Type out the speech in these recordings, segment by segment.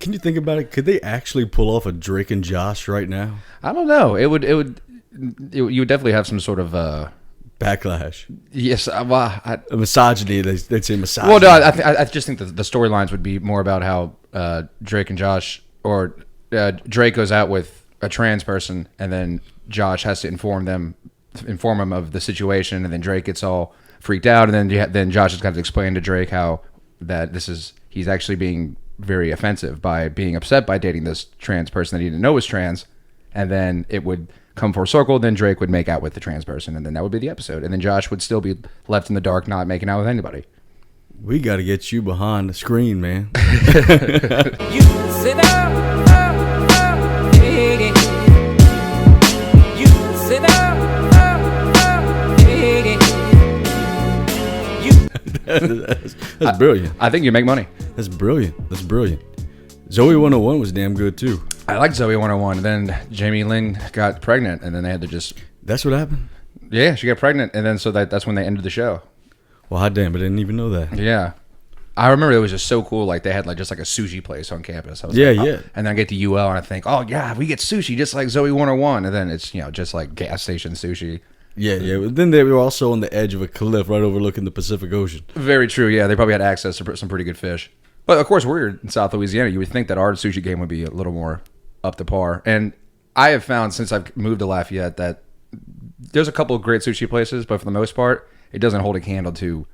can you think about it? Could they actually pull off a Drake and Josh right now? I don't know. You would definitely have some sort of backlash. Yes, a misogyny. They'd say misogyny. Well, no, I just think that the storylines would be more about how Drake and Josh, or Drake goes out with a trans person, and then Josh has to inform him of the situation, and then Drake gets all freaked out, and then Josh has got to explain to Drake how that he's actually being very offensive by being upset by dating this trans person that he didn't know was trans, and then it would come full circle. Then Drake would make out with the trans person, and then that would be the episode, and then Josh would still be left in the dark, not making out with anybody. We got to get you behind the screen, man. You sit down. You sit down. That's brilliant. I think you make money. That's brilliant. Zoe 101 was damn good too. I liked Zoe 101. Then Jamie Lynn got pregnant, and then they had to just... That's what happened? Yeah, she got pregnant, and then so that's when they ended the show. Well, hot damn, I didn't even know that. Yeah. I remember it was just so cool. Like, they had just a sushi place on campus. I was yeah. And then I get to UL, and I think, oh, yeah, we get sushi just like Zoe 101. And then it's, just like gas station sushi. Yeah. But then they were also on the edge of a cliff right overlooking the Pacific Ocean. Very true, yeah. They probably had access to some pretty good fish. But, of course, we're in South Louisiana. You would think that our sushi game would be a little more up to par. And I have found, since I've moved to Lafayette, that there's a couple of great sushi places, but for the most part, it doesn't hold a candle to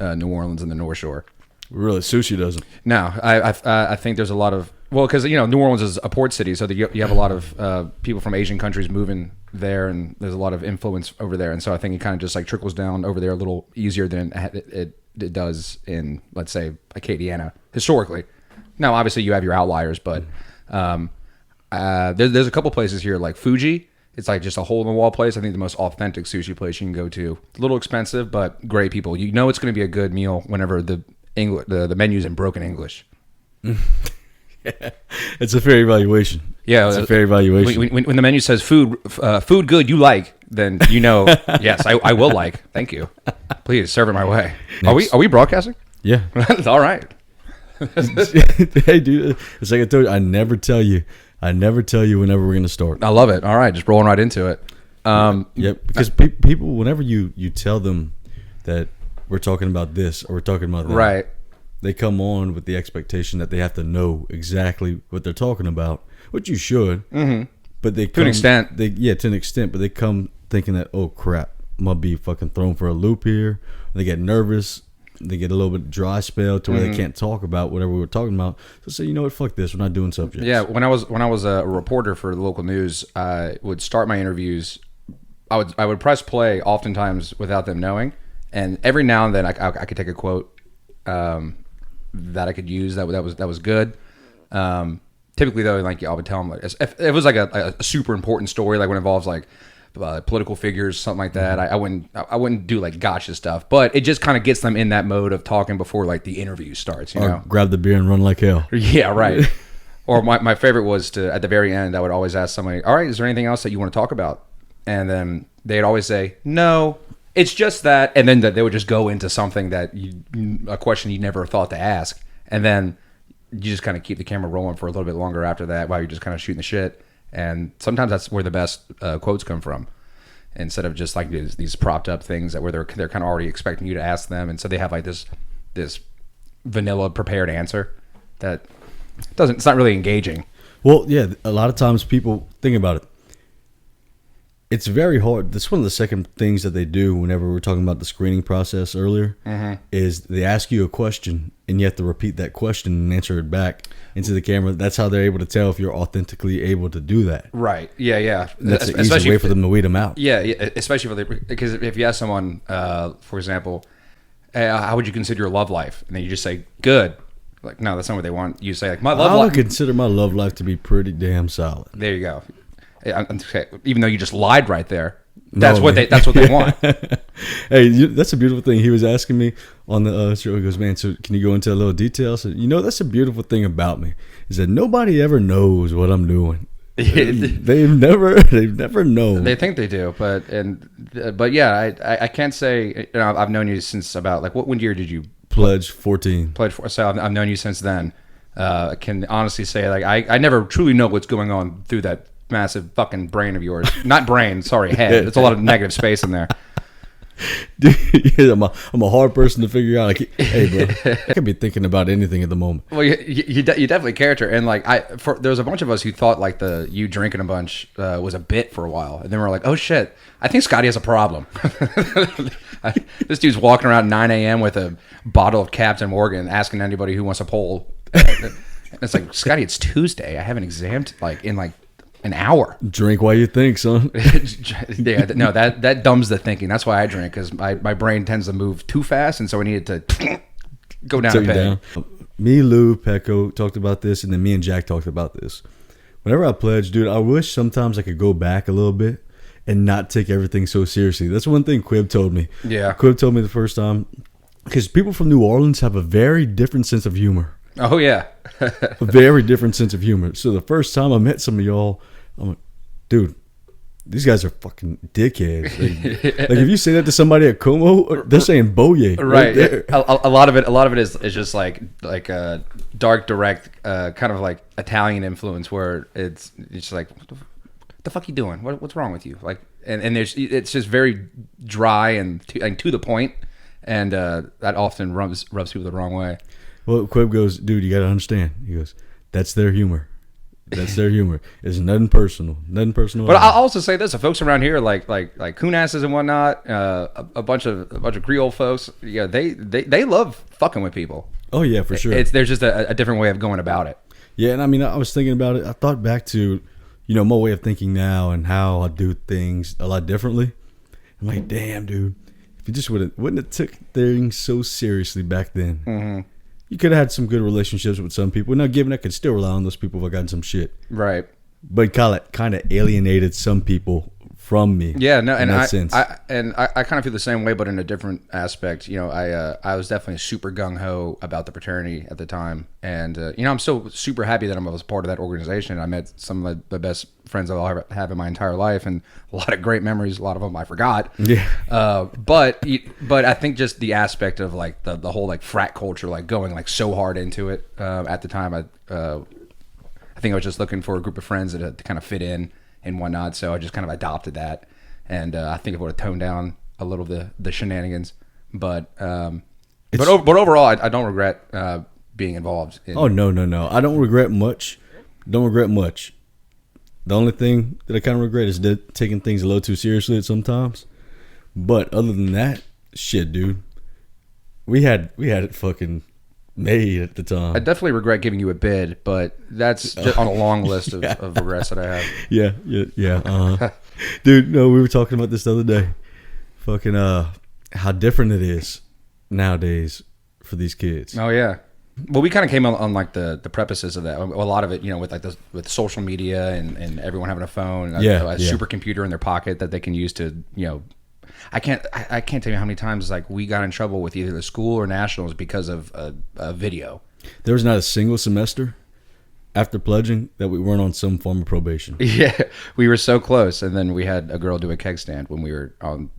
New Orleans and the North Shore. Really, sushi doesn't? No, I think there's a lot of... Well, because, New Orleans is a port city, so you have a lot of people from Asian countries moving there, and there's a lot of influence over there. And so I think it kind of just trickles down over there a little easier than it does in, let's say, Acadiana, historically. Now, obviously, you have your outliers, but there's a couple places here, like Fuji. It's just a hole-in-the-wall place. I think the most authentic sushi place you can go to. It's a little expensive, but great people. You know it's going to be a good meal whenever the menu's in broken English. Yeah. It's a fair evaluation. Yeah, it's a fair evaluation. When the menu says food good you like, then yes, I will like. Thank you. Please serve it my way. Next. Are we broadcasting? Yeah. All right. Hey, dude, it's like I told you, I never tell you whenever we're going to start. I love it. All right, just rolling right into it. Because people, whenever you tell them that we're talking about this or we're talking about that, right, they come on with the expectation that they have to know exactly what they're talking about, which you should. Mm-hmm. But they to an extent. To an extent, but they come thinking that, oh crap, I'm gonna be fucking thrown for a loop here. They get nervous. They get a little bit dry spell to where they can't talk about whatever we were talking about. So say, you know what, fuck this, we're not doing subjects. Yeah, when I was a reporter for the local news, I would start my interviews. I would press play oftentimes without them knowing, and every now and then I could take a quote that I could use that was good. Typically though, I would tell them if it was a super important story, when it involves political figures, something like that. I wouldn't do gotcha stuff, but it just kind of gets them in that mode of talking before the interview starts. You know, grab the beer and run like hell. Yeah, right. Or my favorite was at the very end, I would always ask somebody, all right, is there anything else that you want to talk about? And then they'd always say, no, it's just that. And then they would just go into something a question you never thought to ask. And then you just kind of keep the camera rolling for a little bit longer after that while you're just kind of shooting the shit. And sometimes that's where the best quotes come from, instead of just these propped up things where they're kind of already expecting you to ask them. And so they have this vanilla prepared answer that it's not really engaging. Well, yeah, a lot of times people think about it. It's very hard. That's one of the second things that they do whenever we're talking about the screening process earlier, is they ask you a question and you have to repeat that question and answer it back into the camera. That's how they're able to tell if you're authentically able to do that. Right. Yeah. That's an easy way for them to weed them out. Yeah, especially because if you ask someone, for example, hey, how would you consider your love life? And then you just say, good. No, that's not what they want. You say, my love life. I would consider my love life to be pretty damn solid. There you go. Even though you just lied right there, that's what they want. Hey, that's a beautiful thing. He was asking me on the show. He goes, "Man, so can you go into a little detail?" I said, that's a beautiful thing about me is that nobody ever knows what I'm doing. They've never known. They think they do, but yeah, I can't say. I've known you since about when year did you pledge 14? So I've known you since then. can honestly say, like, I never truly know what's going on through that massive fucking brain of yours. Not brain, sorry, head. There's a lot of negative space in there. Dude, I'm a hard person to figure out. Like, hey, bro, I could be thinking about anything at the moment. Well, you definitely character, and like there was a bunch of us who thought like you drinking a bunch was a bit for a while, and then we're like, oh shit, I think Scotty has a problem. This dude's walking around 9 a.m. with a bottle of Captain Morgan, asking anybody who wants a poll. And it's like, Scotty, it's Tuesday. I have an exam like in like an hour. Drink while you think, son. Yeah, no, that dumbs the thinking. That's why I drink, because my brain tends to move too fast, and so I needed to go down a peg. Me, Lou, Pecco talked about this, and then me and Jack talked about this. Whenever I pledge, dude, I wish sometimes I could go back a little bit and not take everything so seriously. That's one thing Quib told me. Yeah. Quib told me the first time, because people from New Orleans have a very different sense of humor. Oh, yeah. A very different sense of humor. So the first time I met some of y'all, I'm like, dude, these guys are fucking dickheads. Like if you say that to somebody at Como, they're saying "boye" right there. A lot of it is just like a dark, direct, kind of like Italian influence, where it's just like, what the fuck you doing? What's wrong with you? Like, and it's just very dry and to the point, and that often rubs people the wrong way. Well, Quib goes, dude, you got to understand. He goes, that's their humor. That's their humor. It's nothing personal. Nothing personal. But I'll also say this: the folks around here, like coonasses and whatnot, a bunch of Creole folks, yeah, they love fucking with people. Oh yeah, for sure. There's just a different way of going about it. Yeah, and I mean, I was thinking about it. I thought back to, my way of thinking now and how I do things a lot differently. I'm like, damn, dude, if you just wouldn't have took things so seriously back then. Mm-hmm. You could have had some good relationships with some people. Now, given I could still rely on those people if I gotten some shit. Right. But kind of alienated some people from me. Yeah, no, and I kind of feel the same way, but in a different aspect. I was definitely super gung ho about the fraternity at the time, and I'm so super happy that I was part of that organization. I met some of the best friends I'll ever have in my entire life, and a lot of great memories. A lot of them I forgot. Yeah. But I think just the aspect of like the whole like frat culture, like going like so hard into it at the time. I think I was just looking for a group of friends that to kind of fit in and whatnot, so I just kind of adopted that, and I think it would have toned down a little the shenanigans, but overall, I don't regret being involved. Oh no, I don't regret much. The only thing that I kind of regret is taking things a little too seriously at sometimes. But other than that, shit, dude, we had it fucking made at the time. I definitely regret giving you a bid, but that's just on a long list of regrets that I have. Yeah. Dude, no, we were talking about this the other day. Fucking how different it is nowadays for these kids. Oh yeah. Well, we kind of came on like the prefaces of that. A lot of it, with like with social media and everyone having a phone, a supercomputer in their pocket that they can use to, I can't tell you how many times like we got in trouble with either the school or nationals because of a video. There was not a single semester after pledging that we weren't on some form of probation. Yeah, we were so close, and then we had a girl do a keg stand when we were on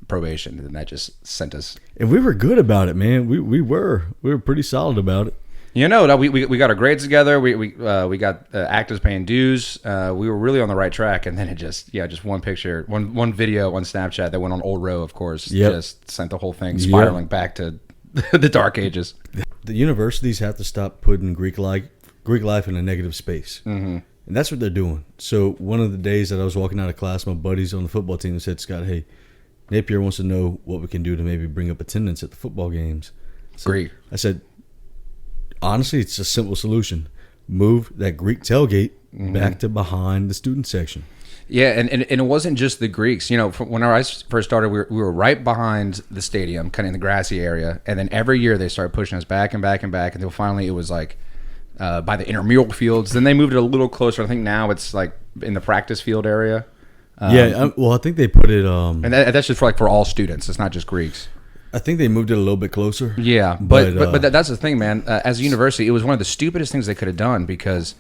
probation, and that just sent us. And we were good about it, man. We were pretty solid about it. We got our grades together. We got actors paying dues. We were really on the right track, and then it just one picture, one video on Snapchat that went on Old Row, of course, just sent the whole thing spiraling back to the dark ages. The universities have to stop putting Greek life in a negative space, and that's what they're doing. So one of the days that I was walking out of class, my buddies on the football team said, "Scott, hey, Napier wants to know what we can do to maybe bring up attendance at the football games." So Great. I said, honestly, it's a simple solution. Move that Greek tailgate back to behind the student section. Yeah, and it wasn't just the Greeks. When I first started, we were right behind the stadium, kind of in the grassy area. And then every year they started pushing us back and back and back until finally it was like by the intramural fields. Then they moved it a little closer. I think now it's like in the practice field area. I think they put it... and that's just for all students. It's not just Greeks. I think they moved it a little bit closer. Yeah, but that's the thing, man. As a university, it was one of the stupidest things they could have done because,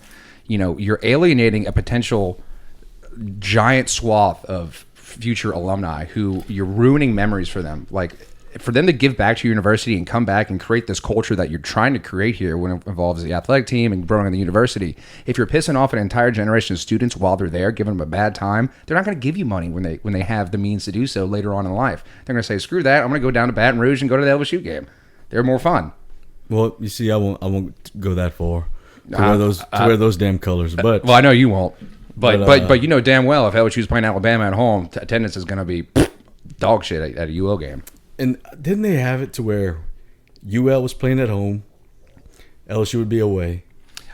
you're alienating a potential giant swath of future alumni who you're ruining memories for them. Like, for them to give back to your university and come back and create this culture that you're trying to create here when it involves the athletic team and growing in the university. If you're pissing off an entire generation of students while they're there, giving them a bad time, they're not going to give you money when they have the means to do so later on in life. They're going to say, screw that, I'm going to go down to Baton Rouge and go to the LSU game. They're more fun. Well, you see, I won't go that far to wear those damn colors. But well, I know you won't. But you know damn well if LSU's playing Alabama at home, attendance is going to be dog shit at a UL game. And didn't they have it to where UL was playing at home, LSU would be away?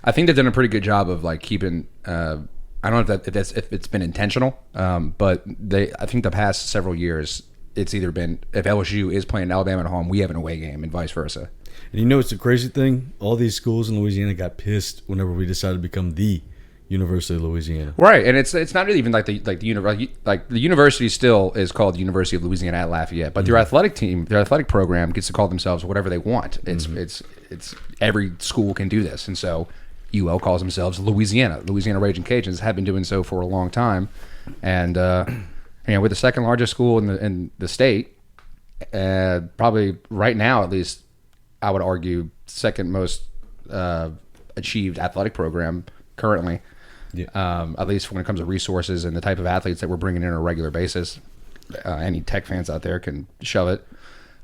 I think they've done a pretty good job of like keeping. I don't know if it's been intentional, but I think the past several years it's either been if LSU is playing Alabama at home, we have an away game, and vice versa. And you know it's the crazy thing? All these schools in Louisiana got pissed whenever we decided to become the University of Louisiana. Right, and it's not really even like the university still is called the University of Louisiana at Lafayette, but their athletic team, their athletic program gets to call themselves whatever they want. It's every school can do this, and so UL calls themselves Louisiana. Louisiana Raging Cajuns have been doing so for a long time, and with the second largest school in the state, probably right now at least, I would argue second most achieved athletic program currently. Yeah. At least when it comes to resources and the type of athletes that we're bringing in on a regular basis. Any Tech fans out there can shove it.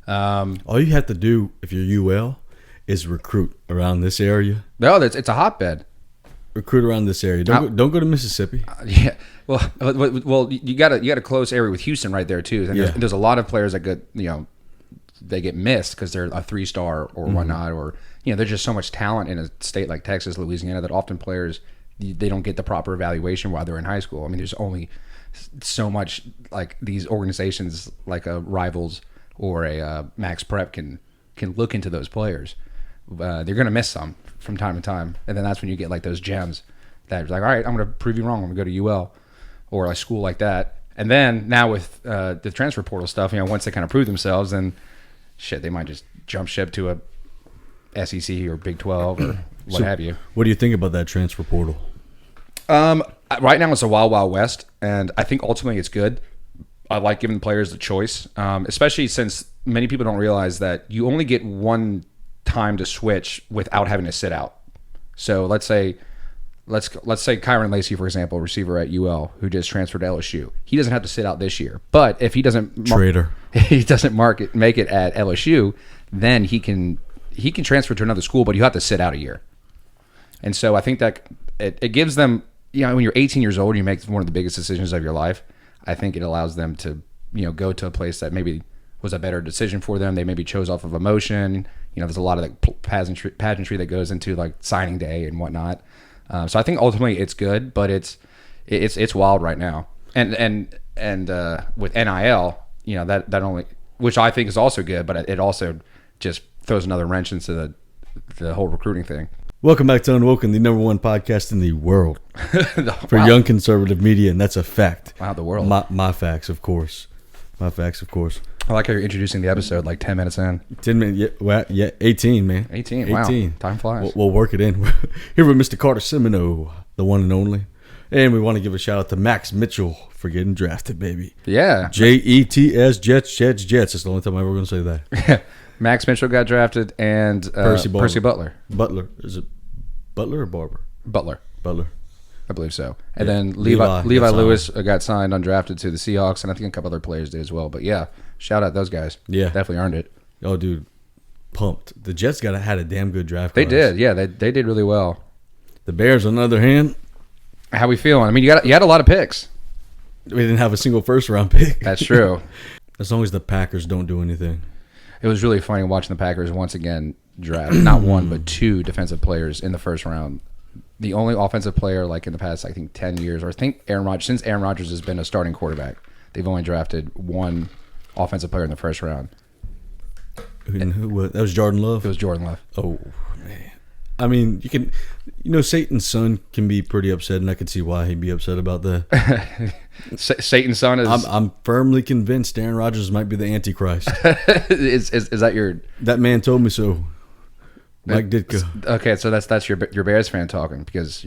All you have to do if you're UL is recruit around this area. No, it's a hotbed. Recruit around this area. Don't go to Mississippi. Yeah. Well, you got a close area with Houston right there too. And there's a lot of players that they get missed because they're a 3-star or whatnot, or there's just so much talent in a state like Texas, Louisiana that often players they don't get the proper evaluation while they're in high school. I mean, there's only so much like these organizations like a Rivals or a Max Prep can look into those players. They're going to miss some from time to time, and then that's when you get like those gems that like, all right, I'm going to prove you wrong. I'm going to go to UL or a school like that. And then now with the transfer portal stuff, once they kind of prove themselves, then shit, they might just jump ship to a SEC or Big 12 or what have you. What do you think about that transfer portal? Right now it's a wild, wild west, and I think ultimately it's good. I like giving players the choice, especially since many people don't realize that you only get one time to switch without having to sit out. So let's say Kyron Lacey, for example, receiver at UL, who just transferred to LSU. He doesn't have to sit out this year, but if he doesn't make it at LSU, then he can transfer to another school, but you have to sit out a year. And so I think that it gives them, when you're 18 years old, you make one of the biggest decisions of your life. I think it allows them to, go to a place that maybe was a better decision for them. They maybe chose off of emotion. There's a lot of like pageantry that goes into like signing day and whatnot. So I think ultimately it's good, but it's wild right now. And with NIL, that only, which I think is also good, but it also just throws another wrench into the whole recruiting thing. Welcome back to UnWoKeN, the #1 podcast in the world for young conservative media, and that's a fact. Wow, the world. My facts, of course. My facts, of course. I like how you're introducing the episode like 10 minutes in. 10 minutes, yeah, 18, man. 18, wow. Time flies. We'll work it in. Here with Mr. Carter Simoneaux, the one and only. And we want to give a shout out to Max Mitchell for getting drafted, baby. Yeah. Jets, Jets. That's the only time I'm ever going to say that. Max Mitchell got drafted, and Percy Butler. Butler. Is it Butler or Barber? Butler. I believe so. And then Levi Lewis got signed undrafted to the Seahawks, and I think a couple other players did as well. But yeah, shout out those guys. Yeah. Definitely earned it. Oh, dude. Pumped. The Jets had a damn good draft class. They did. Yeah, they did really well. The Bears, on the other hand. How we feeling? I mean, you had a lot of picks. We didn't have a single first-round pick. That's true. As long as the Packers don't do anything. It was really funny watching the Packers once again draft not one but two defensive players in the first round. The only offensive player like in the past, I think 10 years, or I think since Aaron Rodgers has been a starting quarterback, they've only drafted one offensive player in the first round. That was Jordan Love? It was Jordan Love. Oh, man. I mean, Satan's son can be pretty upset, and I can see why he'd be upset about that. Satan's son is... I'm firmly convinced Aaron Rodgers might be the Antichrist. Is that your... That man told me so. Mike Ditka. Okay, so that's your Bears fan talking, because,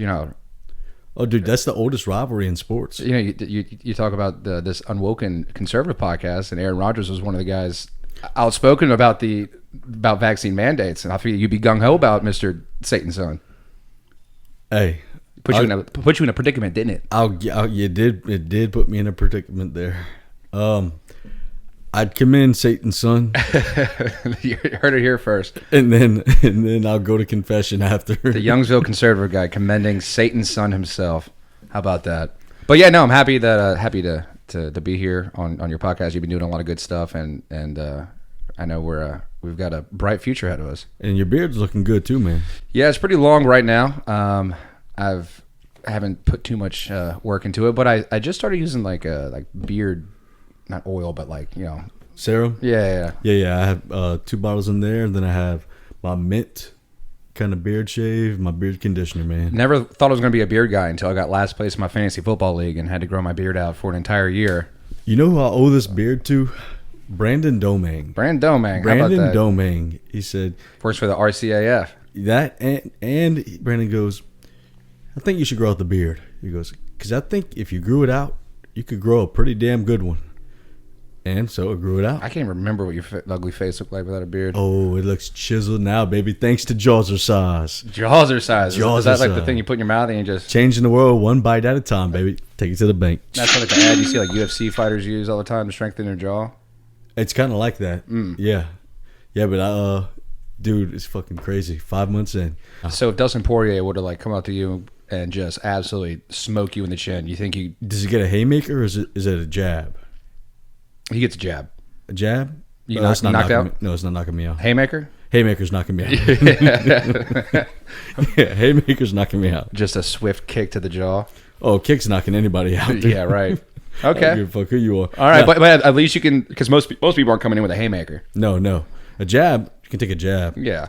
Oh, dude, that's the oldest rivalry in sports. You talk about this UnWoKeN conservative podcast, and Aaron Rodgers was one of the guys outspoken about vaccine mandates, and I feel you'd be gung ho about Mr. Satan's son. Hey, Put you in a predicament, didn't it? It did put me in a predicament there. I'd commend Satan's son, You heard it here first. and then I'll go to confession after. The Youngsville conservative guy commending Satan's son himself. How about that? But yeah, no, I'm happy to be here on your podcast. You've been doing a lot of good stuff, and I know we've got a bright future ahead of us. And your beard's looking good too, man. Yeah, it's pretty long right now. I haven't put too much work into it, but I just started using like beard, not oil, but Serum? Yeah. I have 2 bottles in there, and then I have my mint kind of beard shave, my beard conditioner, man. Never thought I was going to be a beard guy until I got last place in my fantasy football league and had to grow my beard out for an entire year. You know who I owe this beard to? Brandon Domingue. How about that? Domingue. He said Works for the RCAF. that, and Brandon goes, I think you should grow out the beard. He goes, because I think if you grew it out, you could grow a pretty damn good one. And so I grew it out. I can't even remember what your ugly face looked like without a beard. Oh, it looks chiseled now, baby. Thanks to Jaws-er-size. Is that like the size. thing you put in your mouth and you just... Changing the world one bite at a time, baby. Take it to the bank. That's like the ad you see like UFC fighters use all the time to strengthen their jaw. It's kind of like that. Yeah. Yeah, but dude, it's fucking crazy. 5 months in. So if Dustin Poirier would have come up to you and just absolutely smoke you in the chin, you think you... Does he get a haymaker or is it a jab? He gets a jab. A jab? You It's not knocked knocking out? No, it's not knocking me out. Haymaker? Haymaker's knocking me out. Yeah, Haymaker's knocking me out. Just a swift kick to the jaw. Oh, kick's knocking anybody out. Dude. Yeah, right. I don't Okay. give a fuck who you are. All right, No, but at least you can... Because most people aren't coming in with a haymaker. No. A jab, you can take a jab. Yeah.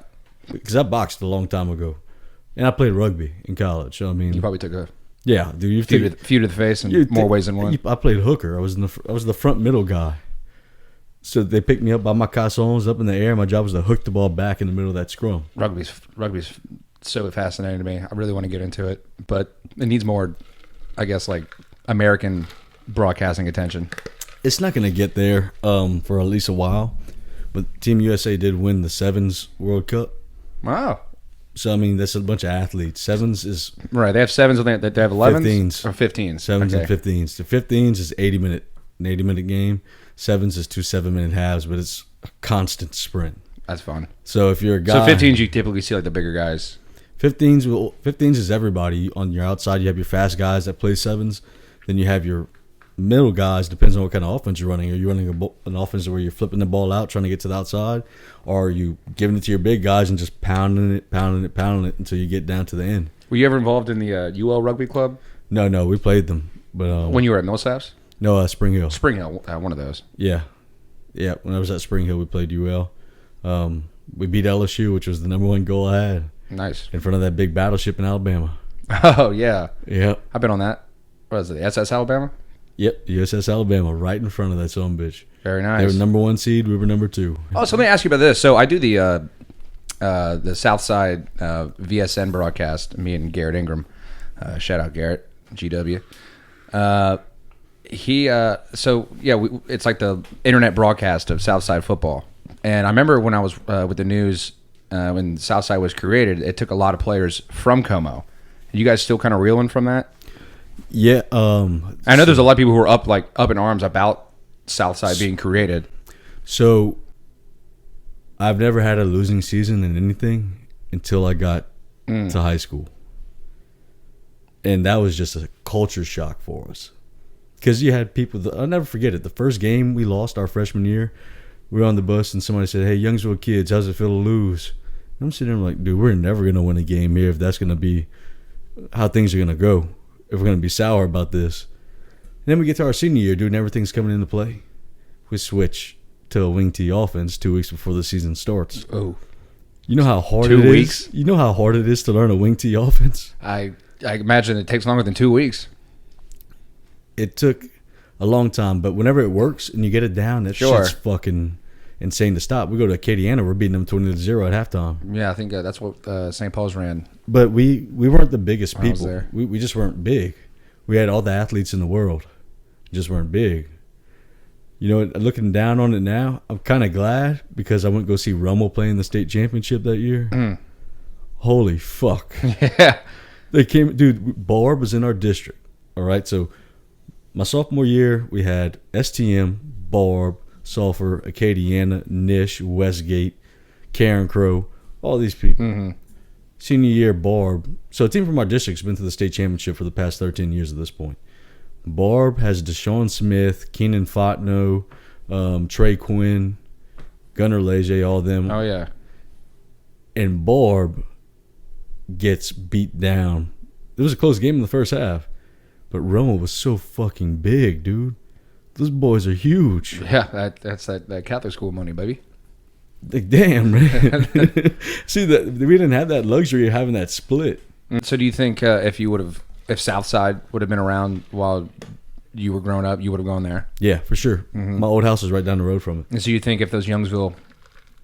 Because I boxed a long time ago. And I played rugby in college. So, I mean... You probably took a Yeah, dude. You few to the face in more ways than one. I played hooker. I was the front middle guy. So they picked me up by my caissons up in the air. My job was to hook the ball back in the middle of that scrum. Rugby's so fascinating to me. I really want to get into it, but it needs more, I guess, like American broadcasting attention. It's not going to get there for at least a while. But Team USA did win the Sevens World Cup. Wow. So, I mean, that's a bunch of athletes. Sevens is... Right. They have sevens. They have 11s? 15s. Or 15s. Sevens Okay. and 15s. The 15s is an 80-minute game. Sevens is 2 7-minute halves, but it's a constant sprint. That's fun. So if you're a guy... So 15s, you typically see like the bigger guys. 15s is everybody. On your outside, you have your fast guys that play sevens. Then you have your middle guys, depends on what kind of offense you're running. Are you running an offense where you're flipping the ball out, trying to get to the outside? Or are you giving it to your big guys and just pounding it until you get down to the end? Were you ever involved in the UL Rugby Club? No, we played them. But When you were at Millsaps? no, Spring Hill. Spring Hill, one of those. Yeah. When I was at Spring Hill, we played UL. We beat LSU, which was the number one goal I had, Nice. in front of that big battleship in Alabama. Oh, yeah. Yep. I've been on that. What is it, SS Alabama? Yep, USS Alabama, right in front of that son bitch. Very nice. They were number 1 seed. We were number 2. Oh, so let me ask you about this. So I do the Southside VSN broadcast. Me and Garrett Ingram. Shout out Garrett, GW. It's like the internet broadcast of Southside football. And I remember when I was with the news when Southside was created, it took a lot of players from Como. You guys still kind of reeling from that? Yeah. I know there's a lot of people who are up in arms about Southside being created. So I've never had a losing season in anything until I got to high school. And that was just a culture shock for us. Because you had people, I'll never forget it. The first game we lost our freshman year, we were on the bus and somebody said, "Hey, Youngsville kids, how's it feel to lose?" And I'm sitting there like, dude, we're never going to win a game here if that's going to be how things are going to go. If we're going to be sour about this. And then we get to our senior year, dude, and everything's coming into play. We switch to a wing T offense 2 weeks before the season starts. Oh. You know how hard 2 it is? weeks? You know how hard it is to learn a wing T offense? I imagine it takes longer than 2 weeks. It took a long time, but whenever it works and you get it down, that shit's fucking insane to stop. We go to Acadiana, we're beating them 20-0 at halftime. Yeah, I think that's what St. Paul's ran. But we weren't the biggest I was people. there. We just weren't big. We had all the athletes in the world. Just weren't big. You know, looking down on it now, I'm kind of glad because I went to go see Rummel play in the state championship that year. Holy fuck. Yeah. They came, dude, Barb was in our district. All right, so my sophomore year, we had STM, Barb, Sulphur, Acadiana, Nish, Westgate, Karen Crow, all these people. Senior year, Barb. So a team from our district's been to the state championship for the past 13 years at this point. Barb has Deshaun Smith, Keenan Fotno, Trey Quinn, Gunnar Leger, all them. Oh, yeah. And Barb gets beat down. It was a close game in the first half. But Rummel was so fucking big, dude. Those boys are huge. Yeah, that's that Catholic school money, baby. Like, damn, man. See, that we didn't have that luxury of having that split. So do you think if Southside would have been around while you were growing up, you would have gone there? Yeah, for sure. My old house is right down the road from it. And so you think if those Youngsville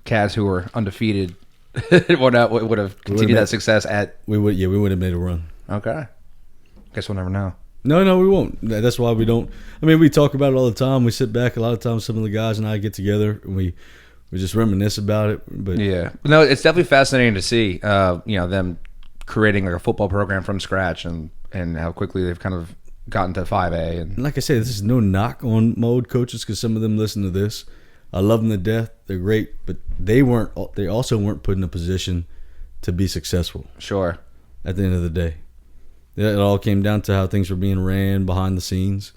cats who were undefeated would have continued that success at... We would have made a run. Okay. Guess we'll never know. No, we won't. That's why we don't. I mean, we talk about it all the time. We sit back. A lot of times, some of the guys and I get together, and we just reminisce about it. But yeah. No, it's definitely fascinating to see, them creating like a football program from scratch and how quickly they've kind of gotten to 5A. And like I say, this is no knock on my old coaches because some of them listen to this. I love them to death. They're great, but they also weren't put in a position to be successful. Sure. At the end of the day, it all came down to how things were being ran behind the scenes,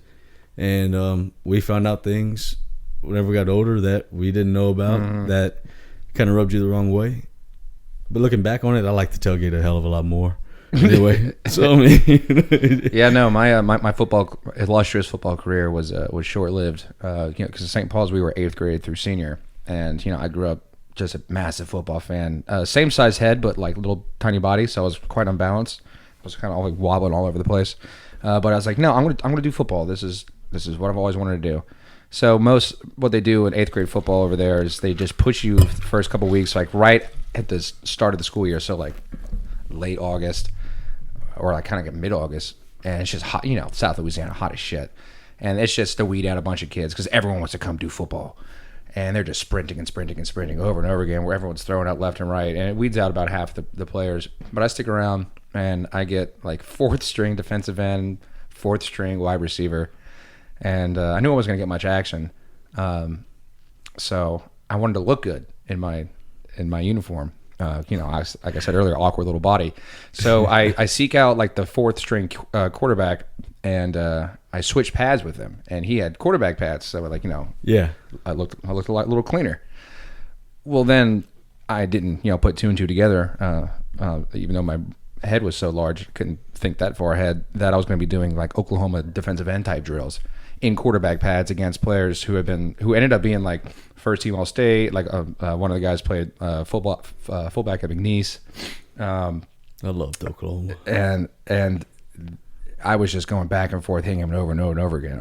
and we found out things whenever we got older that we didn't know about that kind of rubbed you the wrong way. But looking back on it, I like the tailgate a hell of a lot more. Anyway, so I mean, yeah, no, my illustrious football career was short lived. Because at St. Paul's we were 8th grade through senior, and I grew up just a massive football fan. Same size head, but like little tiny body, so I was quite unbalanced. I was kind of like wobbling all over the place. But I was like, no, I'm gonna do football. This is what I've always wanted to do. So what they do in 8th grade football over there is they just push you the first couple weeks, like right at the start of the school year, so like late August or like kind of like mid-August, and it's just hot, South Louisiana, hot as shit, and it's just to weed out a bunch of kids because everyone wants to come do football, and they're just sprinting over and over again, where everyone's throwing out left and right, and it weeds out about half the players. But I stick around, and I get like 4th string defensive end, 4th string wide receiver. And I knew I wasn't going to get much action, so I wanted to look good in my uniform. Like I said earlier, awkward little body. So I seek out like the 4th string quarterback, and I switch pads with him, and he had quarterback pads. So yeah, I looked a little cleaner. Well, then I didn't put 2 and 2 together, even though my head was so large, couldn't think that far ahead that I was going to be doing like Oklahoma defensive end type drills in quarterback pads against players who ended up being like first team All State. Like one of the guys played fullback at McNeese. I loved Oklahoma, and I was just going back and forth, hitting him over and over again.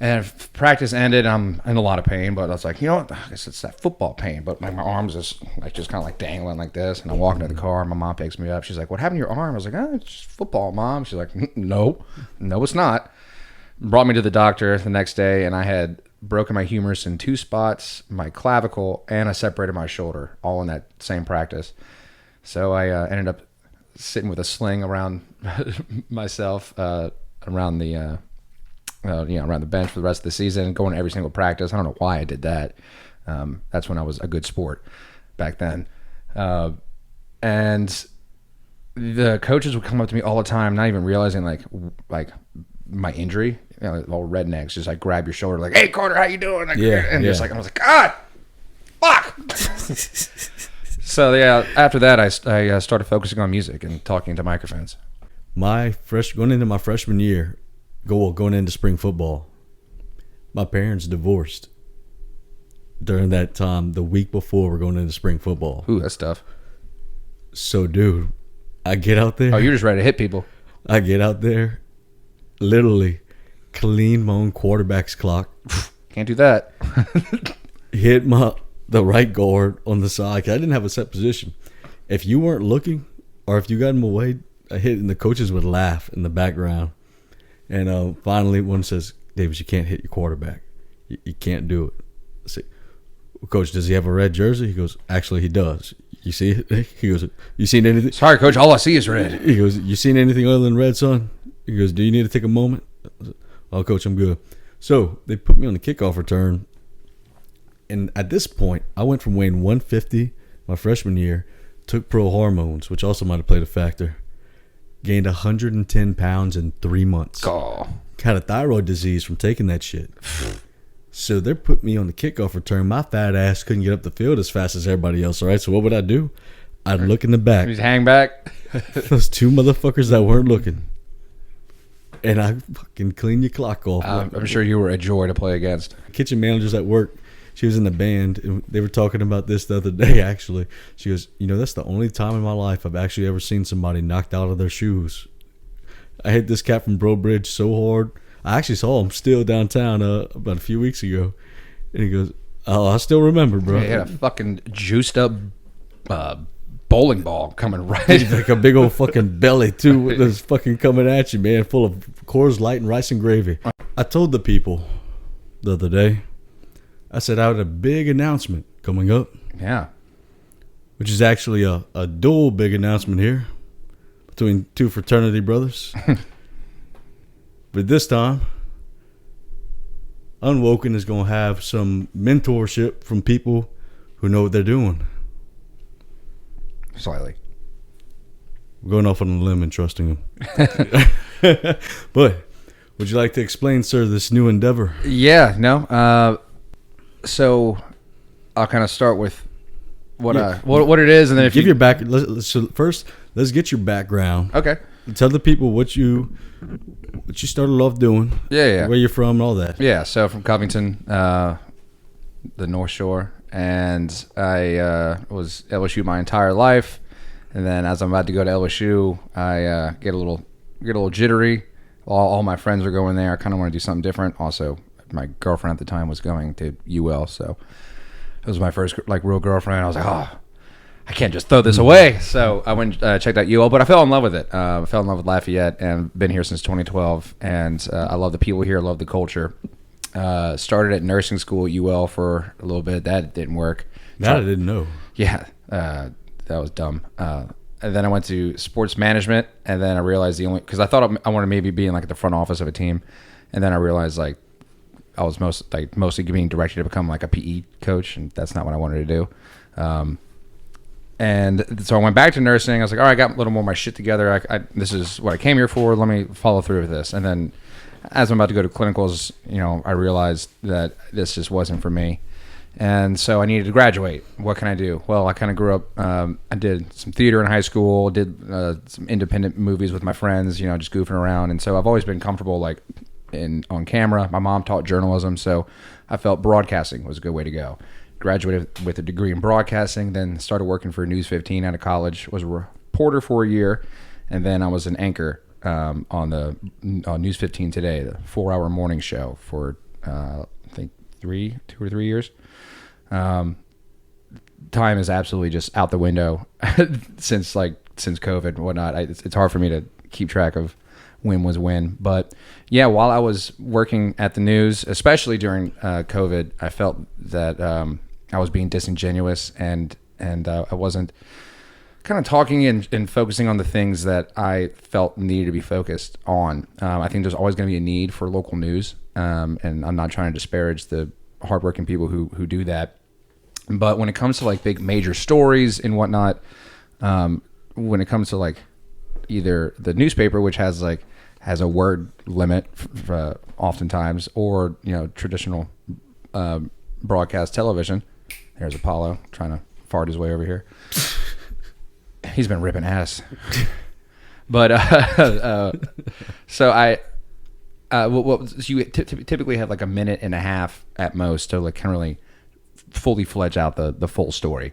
And practice ended. I'm in a lot of pain, but I was like, I guess it's that football pain. But my arms just kind of like dangling like this. And I'm walking to the car. And my mom picks me up. She's like, "What happened to your arm?" I was like, "Oh, it's just football, Mom." She's like, "No, it's not." Brought me to the doctor the next day, and I had broken my humerus in 2 spots, my clavicle, and I separated my shoulder, all in that same practice. So I ended up sitting with a sling around myself, around the bench for the rest of the season, going to every single practice. I don't know why I did that. That's when I was a good sport back then. And the coaches would come up to me all the time, not even realizing like my injury, all rednecks, just like grab your shoulder, like, "Hey Carter, how you doing?" Like, just like, I was like, "God, fuck." So yeah, after that, I started focusing on music and talking to microphones. Going into my freshman year, going into spring football, my parents divorced during that time, the week before we're going into spring football. Ooh, that's tough. So, dude, I get out there. Oh, you're just ready to hit people. I get out there, literally clean my own quarterback's clock. Can't do that. Hit the right guard on the side. 'Cause I didn't have a set position. If you weren't looking, or if you got him away, I hit, and the coaches would laugh in the background. And finally, one says, Davis, you can't hit your quarterback. You can't do it. I say, Coach, does he have a red jersey? He goes, actually, he does. You see it? He goes, you seen anything? Sorry, Coach, all I see is red. He goes, you seen anything other than red, son? He goes, do you need to take a moment? Oh, Coach, I'm good. So they put me on the kickoff return. And at this point, I went from weighing 150 my freshman year, took pro hormones, which also might have played a factor, gained 110 pounds in 3 months. Oh. Had a thyroid disease from taking that shit. So they put me on the kickoff return. My fat ass couldn't get up the field as fast as everybody else, all right? So what would I do? I'd look in the back. Just hang back. Those two motherfuckers that weren't looking. And I fucking clean your clock off. I'm sure you were a joy to play against. Kitchen managers at work, she was in the band, and they were talking about this the other day, actually. She goes, that's the only time in my life I've actually ever seen somebody knocked out of their shoes. I hit this cat from Bro Bridge so hard. I actually saw him still downtown about a few weeks ago. And he goes, oh, I still remember, bro. Yeah, he had a fucking juiced up bowling ball coming right. Like a big old fucking belly, too, with this fucking coming at you, man, full of Coors Light and rice and gravy. I told the people the other day, I said I had a big announcement coming up. Yeah. Which is actually a dual big announcement here between two fraternity brothers. But this time, UnWoKeN is going to have some mentorship from people who know what they're doing. Slightly. We're going off on a limb and trusting them. But would you like to explain, sir, this new endeavor? Yeah, no. So I'll kind of start with what it is, and then if give you your back. So first, let's get your background. Okay. Tell the people what you started off doing. Yeah. Where you're from and all that. Yeah. So from Covington, the North Shore, and I was LSU my entire life, and then as I'm about to go to LSU, I get a little jittery. All my friends are going there. I kind of want to do something different. Also, my girlfriend at the time was going to UL, so it was my first real girlfriend. I was like, oh, I can't just throw this away. So I went checked out UL, but I fell in love with it. I fell in love with Lafayette and been here since 2012. And I love the people here, love the culture. Started at nursing school at UL for a little bit. That didn't work. That I didn't know. Yeah, that was dumb. And then I went to sports management, and then I realized because I thought I wanted to maybe be in like the front office of a team, and then I realized like I was mostly being directed to become like a PE coach, and that's not what I wanted to do. And so I went back to nursing. I was like, all right, I got a little more of my shit together. This is what I came here for. Let me follow through with this. And then as I'm about to go to clinicals, I realized that this just wasn't for me. And so I needed to graduate. What can I do? Well, I kind of grew up. I did some theater in high school, did some independent movies with my friends, just goofing around. And so I've always been comfortable on camera. My mom taught journalism, so I felt broadcasting was a good way to go. Graduated with a degree in broadcasting, then started working for News 15 out of college, was a reporter for a year, and then I was an anchor on News 15 Today, the 4-hour morning show for I think 2 or 3 years. Time is absolutely just out the window since COVID and whatnot. It's hard for me to keep track of when was when. But yeah, while I was working at the news, especially during COVID, I felt that I was being disingenuous and I wasn't kind of talking and focusing on the things that I felt needed to be focused on. I think there's always going to be a need for local news, and I'm not trying to disparage the hardworking people who do that. But when it comes to like big major stories and whatnot, when it comes to like either the newspaper, which has a word limit oftentimes, or traditional broadcast television. There's Apollo trying to fart his way over here. He's been ripping ass. But so you typically have like a minute and a half at most to like kind of really fully fledge out the full story.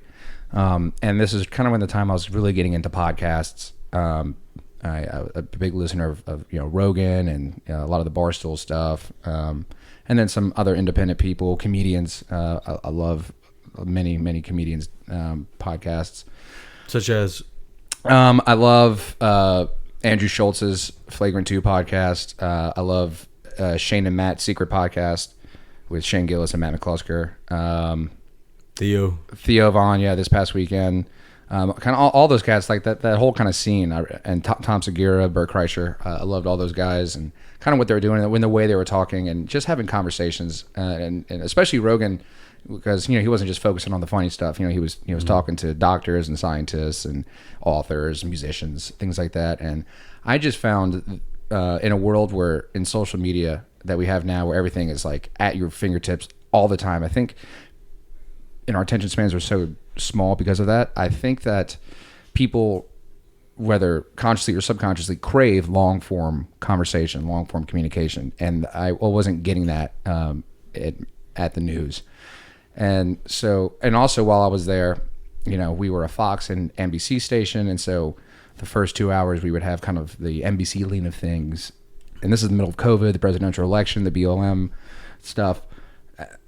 And this is kind of when the time I was really getting into podcasts. I'm a big listener of Rogan and a lot of the Barstool stuff, and then some other independent people, comedians. I love many comedians podcasts, such as I love Andrew Schultz's Flagrant 2 podcast. I love Shane and Matt Secret Podcast with Shane Gillis and Matt McClusker. Theo Vaughn, this past weekend. Kind of all those cats, like that whole kind of scene. And Tom Segura, Bert Kreischer. I loved all those guys and kind of what they were doing and the way they were talking and just having conversations. And especially Rogan, because he wasn't just focusing on the funny stuff. He was talking to doctors and scientists and authors, musicians, things like that. And I just found in a world where in social media that we have now, where everything is like at your fingertips all the time, I think, and our attention spans are so small because of that. I think that people, whether consciously or subconsciously, crave long form conversation, long form communication, and I wasn't getting that at the news. And so, and also while I was there, we were a Fox and NBC station, and so the first 2 hours we would have kind of the NBC lean of things, and this is the middle of COVID, the presidential election, the BLM stuff.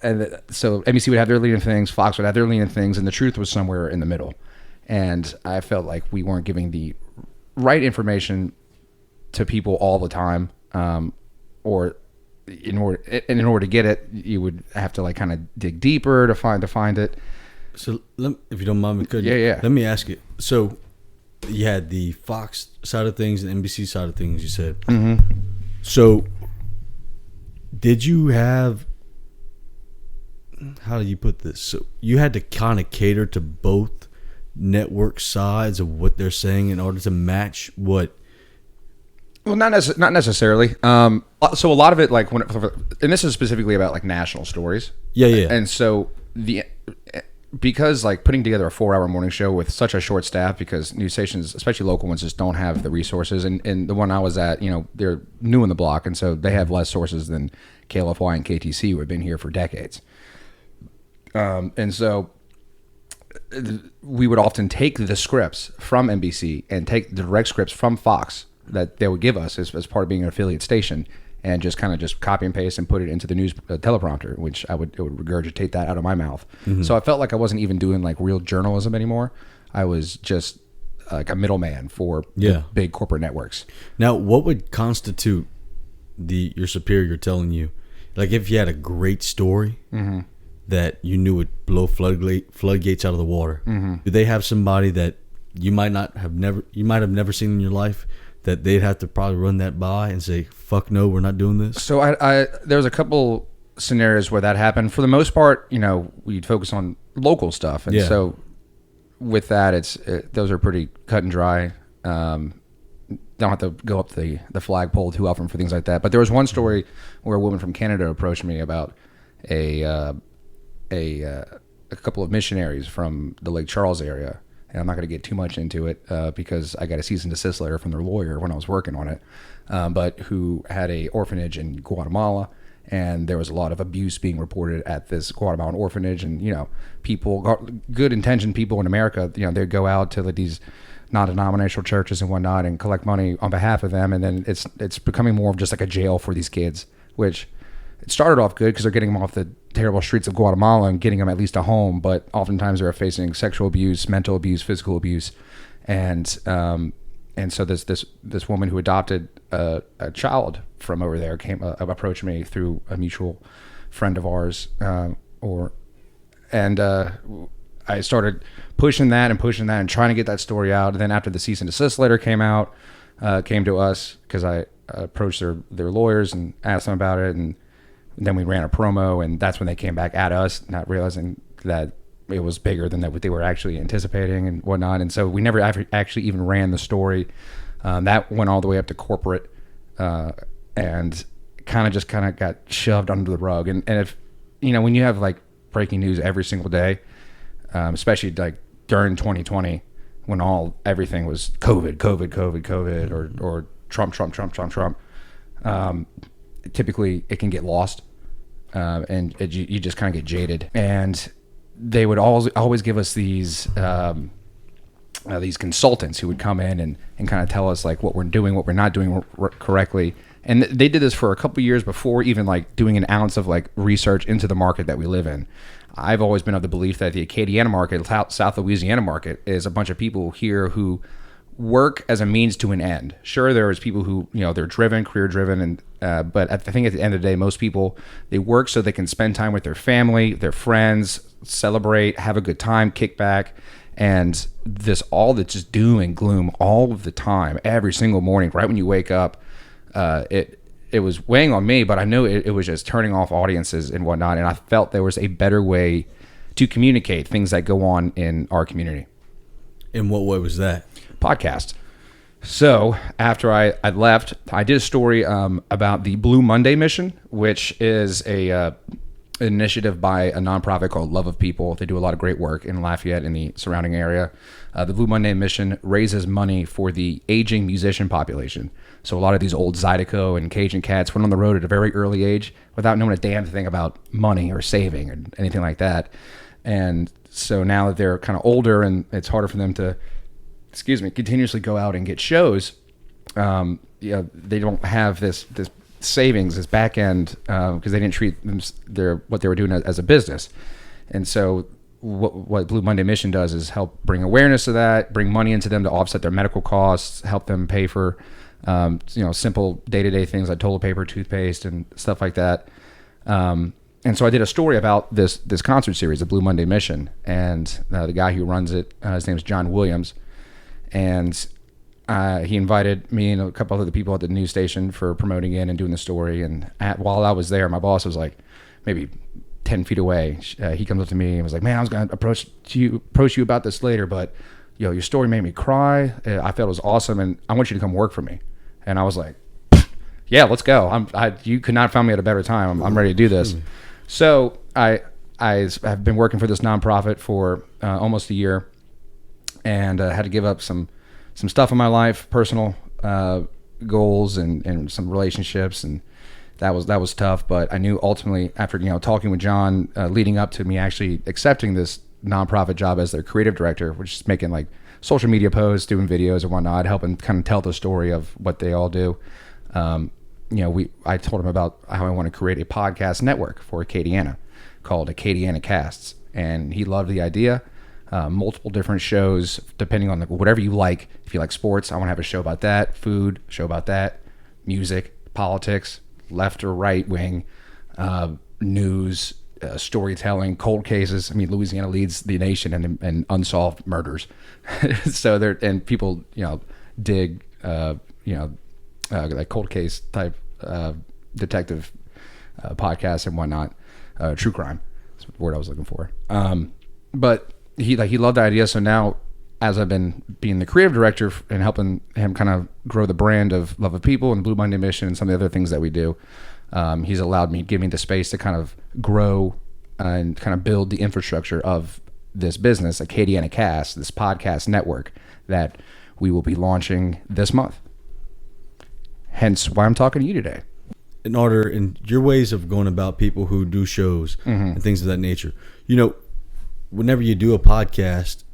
And so NBC would have their lead in things, Fox would have their lead in things, and the truth was somewhere in the middle. And I felt like we weren't giving the right information to people all the time, or in order to get it, you would have to like kind of dig deeper to find it. So, if you don't mind me, yeah. Let me ask you. So, you had the Fox side of things and NBC side of things. You said. Mm-hmm. So, did you have? How do you put this? So you had to kind of cater to both network sides of what they're saying in order to match what. Well, not necessarily. So a lot of it, like and this is specifically about like national stories. Yeah. And so because like putting together a 4-hour morning show with such a short staff, because news stations, especially local ones, just don't have the resources. And the one I was at, they're new in the block, and so they have less sources than KLFY and KTC, who have been here for decades. And so we would often take the scripts from NBC and take the direct scripts from Fox that they would give us as part of being an affiliate station, and just copy and paste and put it into the news teleprompter, which it would regurgitate that out of my mouth. Mm-hmm. So I felt like I wasn't even doing like real journalism anymore. I was just like a middleman for the big corporate networks. Now, what would constitute your superior telling you, like if you had a great story, mm-hmm. that you knew would blow floodgates out of the water? Mm-hmm. Do they have somebody that you might have never seen in your life that they'd have to probably run that by and say, "Fuck no, we're not doing this"? So there was a couple scenarios where that happened. For the most part, we'd focus on local stuff, and so with that, those are pretty cut and dry. Don't have to go up the flagpole too often for things like that. But there was one story where a woman from Canada approached me about a couple of missionaries from the Lake Charles area, and I'm not going to get too much into it because I got a cease and desist letter from their lawyer when I was working on it, but who had a orphanage in Guatemala, and there was a lot of abuse being reported at this Guatemalan orphanage. And people, good intentioned people in America, they'd go out to these non-denominational churches and whatnot and collect money on behalf of them, and then it's becoming more of just like a jail for these kids, which it started off good because they're getting them off the terrible streets of Guatemala and getting them at least a home, but oftentimes they're facing sexual abuse, mental abuse, physical abuse, and so this woman who adopted a child from over there approached me through a mutual friend of ours, I started pushing that and trying to get that story out. And then after the cease and desist letter came to us, because I approached their lawyers and asked them about it, and then we ran a promo, and that's when they came back at us, not realizing that it was bigger than what they were actually anticipating and whatnot. And so we never actually even ran the story. That went all the way up to corporate, and kind of got shoved under the rug. And if when you have like breaking news every single day, especially like during 2020, when everything was COVID, or Trump, typically it can get lost, and you just kind of get jaded. And they would always give us these consultants who would come in and kind of tell us like what we're doing, what we're not doing correctly. And they did this for a couple of years before even like doing an ounce of like research into the market that we live in. I've always been of the belief that the Acadiana market, South Louisiana market, is a bunch of people here who work as a means to an end. Sure, there's people who, they're driven, career driven, and But I think at the end of the day, most people, they work so they can spend time with their family, their friends, celebrate, have a good time, kick back. And all that's just doom and gloom all of the time, every single morning, right when you wake up, it was weighing on me, but I knew it was just turning off audiences and whatnot. And I felt there was a better way to communicate things that go on in our community. In what way was that? Podcast. So after I left, I did a story about the Blue Monday mission, which is an initiative by a nonprofit called Love of People. They do a lot of great work in Lafayette and the surrounding area. The Blue Monday mission raises money for the aging musician population. So a lot of these old Zydeco and Cajun cats went on the road at a very early age without knowing a damn thing about money or saving or anything like that. And so now that they're kind of older and it's harder for them to, continuously go out and get shows, they don't have this savings, this back end, because they didn't treat what they were doing as a business. And so what Blue Monday Mission does is help bring awareness to that, bring money into them to offset their medical costs, help them pay for simple day-to-day things like toilet paper, toothpaste, and stuff like that. And so I did a story about this concert series, the Blue Monday Mission, and the guy who runs it, his name is John Williams, and he invited me and a couple other people at the news station for promoting it and doing the story. And while I was there, my boss was like maybe 10 feet away. He comes up to me and was like, "Man, I was going to approach you about this later, but your story made me cry. I felt it was awesome, and I want you to come work for me." And I was like, "Yeah, let's go. You could not find me at a better time. I'm ready to do this." So I have been working for this nonprofit for almost a year, and had to give up some stuff in my life, personal goals and some relationships, and that was tough. But I knew ultimately after talking with John, leading up to me actually accepting this nonprofit job as their creative director, which is making like social media posts, doing videos and whatnot, helping kind of tell the story of what they all do. I told him about how I want to create a podcast network for Acadiana called AcadianaCasts, and he loved the idea. Multiple different shows depending on whatever you like. If you like sports, I want to have a show about that. Food, show about that. Music, politics, left or right wing, news, storytelling, cold cases. I mean, Louisiana leads the nation in unsolved murders. So and people dig like cold case type detective podcasts and whatnot. True crime. That's the word I was looking for. But he loved the idea. So now, as I've been being the creative director and helping him kind of grow the brand of Love of People and Blue Monday Mission and some of the other things that we do, he's allowed me, give me the space to kind of grow and kind of build the infrastructure of this business, AcadianaCast, this podcast network that we will be launching this month. Hence why I'm talking to you today. In your ways of going about people who do shows and things of that nature, whenever you do a podcast,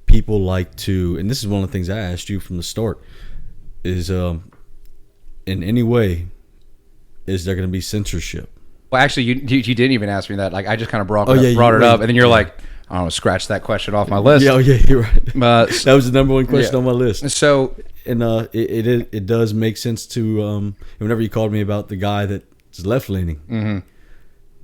people like to, and this is one of the things I asked you from the start, is in any way, is there going to be censorship? Well, actually, you didn't even ask me that. Like, I just kind of brought it up, and then you're like, I don't know, scratch that question off my list. Yeah, you're right. That was the number one question on my list. So, and it does make sense to whenever you called me about the guy that's left leaning,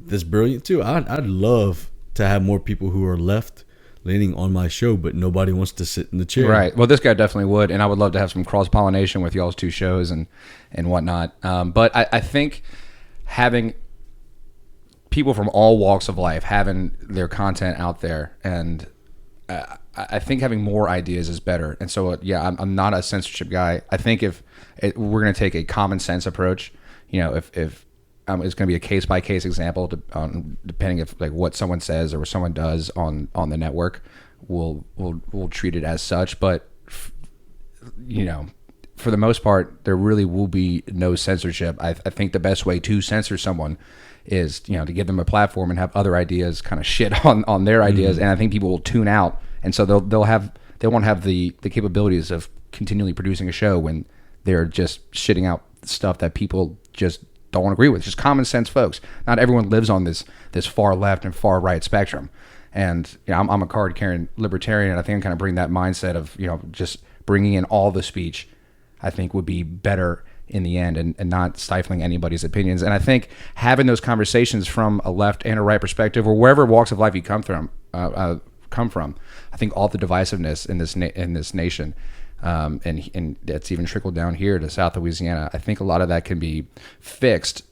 that's brilliant too. I'd love to have more people who are left leaning on my show, but nobody wants to sit in the chair. Right. Well, this guy definitely would, and I would love to have some cross pollination with y'all's two shows and whatnot. But I think having people from all walks of life having their content out there, and I think having more ideas is better. And so, I'm not a censorship guy. I think if we're going to take a common sense approach, if it's going to be a case by case example, depending if like what someone says or what someone does on the network, we'll treat it as such. But for the most part, there really will be no censorship. I think the best way to censor someone is to give them a platform and have other ideas kind of shit on their ideas, and I think people will tune out, and so they won't have the capabilities of continually producing a show when they're just shitting out stuff that people just don't agree with. Just common sense folks. Not everyone lives on this far left and far right spectrum, and I'm a card carrying libertarian, and I think I kind of bring that mindset of just bringing in all the speech. I think would be better in the end, and not stifling anybody's opinions. And I think having those conversations from a left and a right perspective, or wherever walks of life you come from, I think all the divisiveness in this nation, and that's even trickled down here to South Louisiana. I think a lot of that can be fixed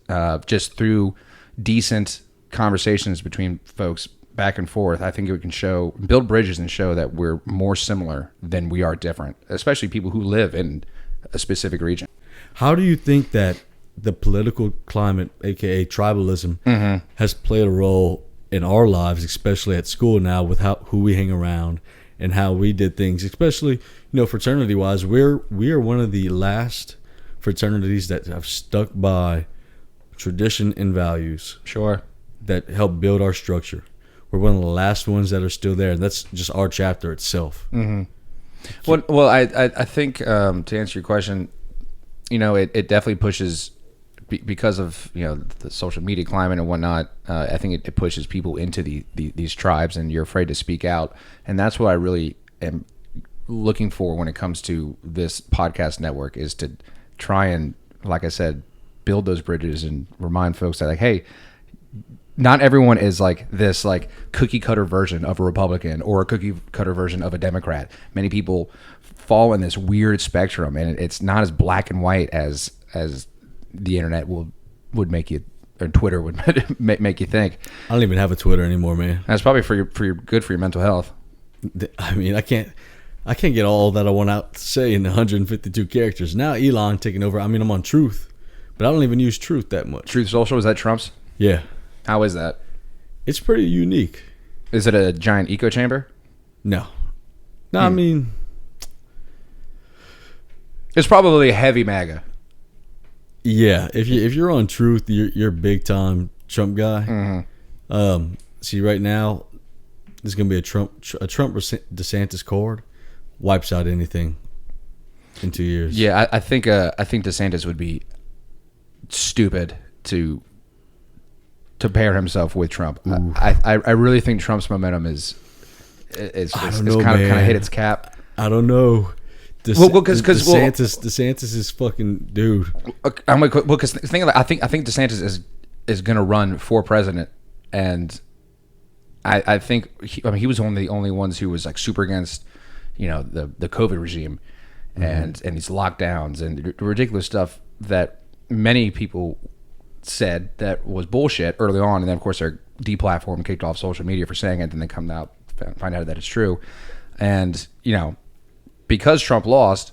just through decent conversations between folks back and forth. I think it can build bridges and show that we're more similar than we are different, especially people who live in a specific region. How do you think that the political climate, aka tribalism, has played a role in our lives, especially at school now, with who we hang around and how we did things, especially fraternity wise? We are one of the last fraternities that have stuck by tradition and values. Sure. That help build our structure. We're one of the last ones that are still there, and that's just our chapter itself. Mm-hmm. Well, I think to answer your question, it definitely pushes, because of the social media climate and whatnot. I think it pushes people into these tribes, and you're afraid to speak out, and that's what I really am looking for when it comes to this podcast network, is to try and, like I said, build those bridges and remind folks that, like, hey, not everyone is like this, like, cookie cutter version of a Republican or a cookie cutter version of a Democrat. Many people fall in this weird spectrum, and it's not as black and white as the internet would make you, or Twitter would make you think. I don't even have a Twitter anymore, man. That's probably for your good for your mental health. I mean, I can't get all that I want out to say in 152 characters. Now Elon taking over. I mean, I'm on Truth, but I don't even use Truth that much. Truth Social, is that Trump's? Yeah. How is that? It's pretty unique. Is it a giant echo chamber? No. I mean, it's probably a heavy MAGA. Yeah, if you're on Truth, you're a big time Trump guy. Mm-hmm. See, right now, there's gonna be a Trump DeSantis card, wipes out anything in 2 years. Yeah, I think DeSantis would be stupid to pair himself with Trump. I really think Trump's momentum is kind of hit its cap. I don't know. DeSantis is fucking dude. I'm like, because I think DeSantis is going to run for president, and I think he was one of the only ones who was like super against the COVID regime and these lockdowns and the ridiculous stuff that many people said that was bullshit early on, and then of course they're deplatformed, kicked off social media for saying it, and then come out find out that it's true. And because Trump lost,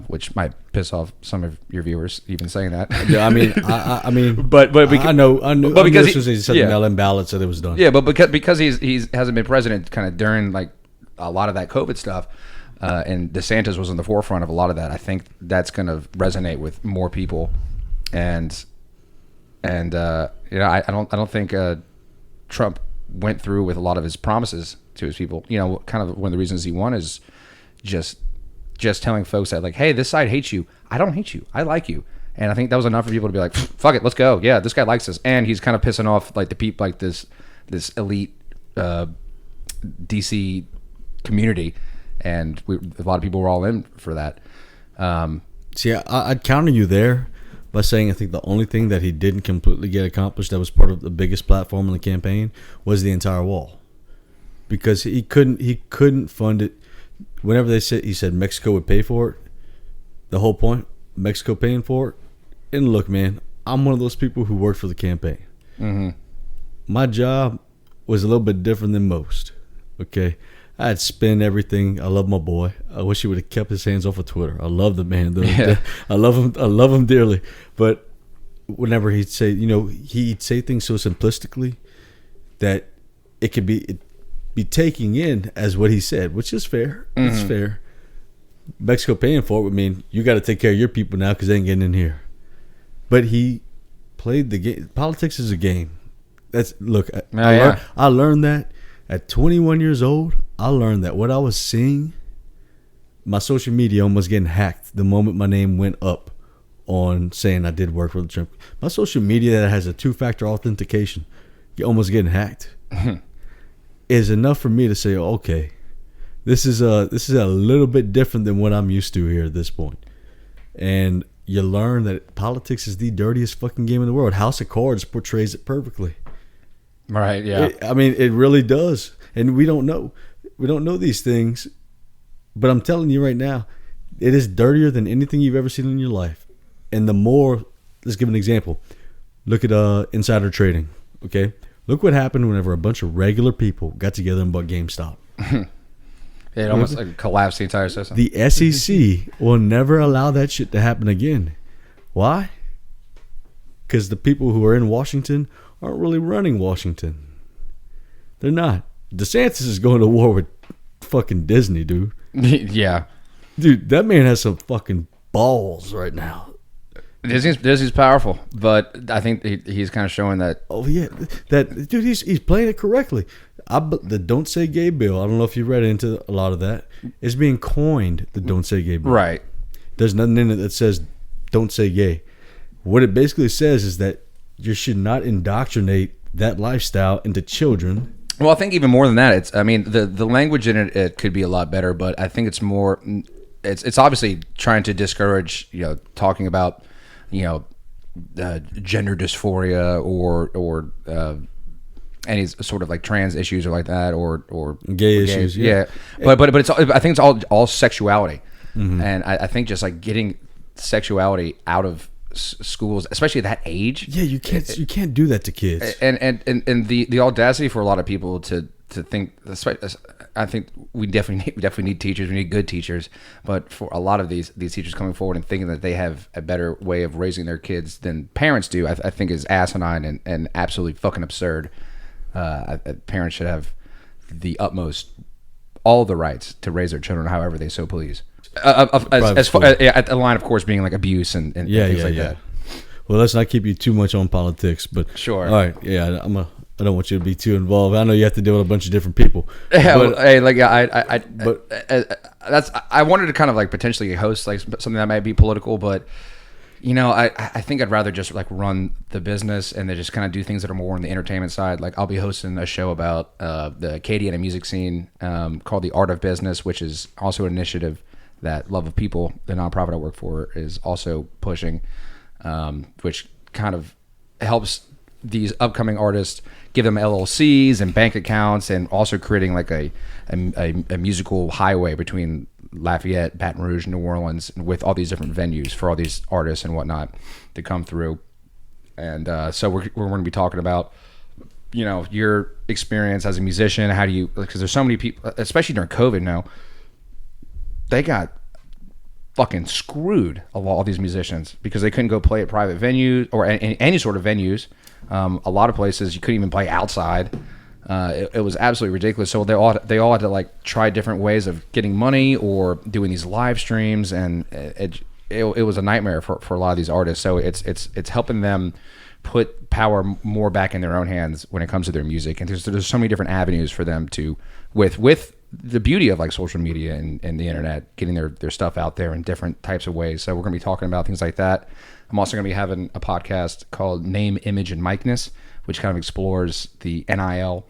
which might piss off some of your viewers even saying that. Yeah, I mean, but I know, but because he said the mail-in ballot said it was done. Yeah, but because he hasn't been president kind of during like a lot of that COVID stuff, and DeSantis was in the forefront of a lot of that. I think that's going to resonate with more people, and I don't think Trump went through with a lot of his promises to his people. Kind of one of the reasons he won is just telling folks that, like, hey, this side hates you. I don't hate you. I like you. And I think that was enough for people to be like, fuck it, let's go. Yeah, this guy likes us. And he's kind of pissing off like the people, like this elite DC community. And a lot of people were all in for that. See, I'd counter you there by saying I think the only thing that he didn't completely get accomplished that was part of the biggest platform in the campaign was the entire wall. Because he couldn't fund it. Whenever he said Mexico would pay for it, the whole point, Mexico paying for it. And look, man, I'm one of those people who worked for the campaign. Mm-hmm. My job was a little bit different than most. Okay, I'd spend everything. I love my boy. I wish he would have kept his hands off of Twitter. I love the man. I love him. I love him dearly. But whenever he'd say, he'd say things so simplistically that it could be taking in as what he said, which is fair. Mm-hmm. It's fair. Mexico paying for it would mean you got to take care of your people now because they ain't getting in here. But he played the game. Politics is a game. I learned that at 21 years old. I learned that what I was seeing, my social media almost getting hacked the moment my name went up on saying I did work for the Trump. My social media that has a 2-factor authentication, almost getting hacked. Is enough for me to say, okay, this is a little bit different than what I'm used to here at this point. And you learn that politics is the dirtiest fucking game in the world. House of Cards portrays it perfectly. Right, yeah. It really does. And we don't know. We don't know these things. But I'm telling you right now, it is dirtier than anything you've ever seen in your life. And the more, let's give an example. Look at insider trading, okay? Look what happened whenever a bunch of regular people got together and bought GameStop. It almost like collapsed the entire system. The SEC will never allow that shit to happen again. Why? Because the people who are in Washington aren't really running Washington. They're not. DeSantis is going to war with fucking Disney, dude. Yeah. Dude, that man has some fucking balls right now. Disney's powerful, but I think he's kind of showing that. Oh yeah, that dude. He's playing it correctly. The "Don't Say Gay" bill. I don't know if you read into a lot of that. It's being coined the "Don't Say Gay" bill. Right. There's nothing in it that says "Don't say gay." What it basically says is that you should not indoctrinate that lifestyle into children. Well, I think even more than that, the language in it could be a lot better, but I think it's more. It's obviously trying to discourage, talking about, gender dysphoria or any sort of like trans issues or like that or gay issues. Yeah. But it's I think it's all sexuality, and I think just like getting sexuality out of schools, especially at that age. Yeah, you can't do that to kids. And the audacity for a lot of people to think. I think we definitely need teachers. We need good teachers. But for a lot of these teachers coming forward and thinking that they have a better way of raising their kids than parents do, I think is asinine and absolutely fucking absurd. Parents should have all the rights to raise their children however they so please. As far at the line, of course, being like abuse and things like that. Well, let's not keep you too much on politics, but sure. All right, yeah, I don't want you to be too involved. I know you have to deal with a bunch of different people. Yeah, I wanted to kind of like potentially host like something that might be political, but I think I'd rather just like run the business and then just kind of do things that are more on the entertainment side. Like I'll be hosting a show about the Acadiana music scene called The Art of Business, which is also an initiative that Love of People, the nonprofit I work for, is also pushing, which kind of helps these upcoming artists, give them LLCs and bank accounts, and also creating like a musical highway between Lafayette, Baton Rouge, New Orleans, with all these different venues for all these artists and whatnot to come through. And so we're going to be talking about, your experience as a musician. How do you, because there's so many people, especially during COVID now, they got fucking screwed, all these musicians, because they couldn't go play at private venues or any sort of venues. A lot of places you couldn't even play outside. It was absolutely ridiculous. So they all had to like try different ways of getting money or doing these live streams, and it was a nightmare for a lot of these artists. So it's helping them put power more back in their own hands when it comes to their music. And there's so many different avenues for them to, with the beauty of like social media and the internet, getting their stuff out there in different types of ways. So we're going to be talking about things like that. I'm also going to be having a podcast called Name, Image, and Likeness, which kind of explores the NIL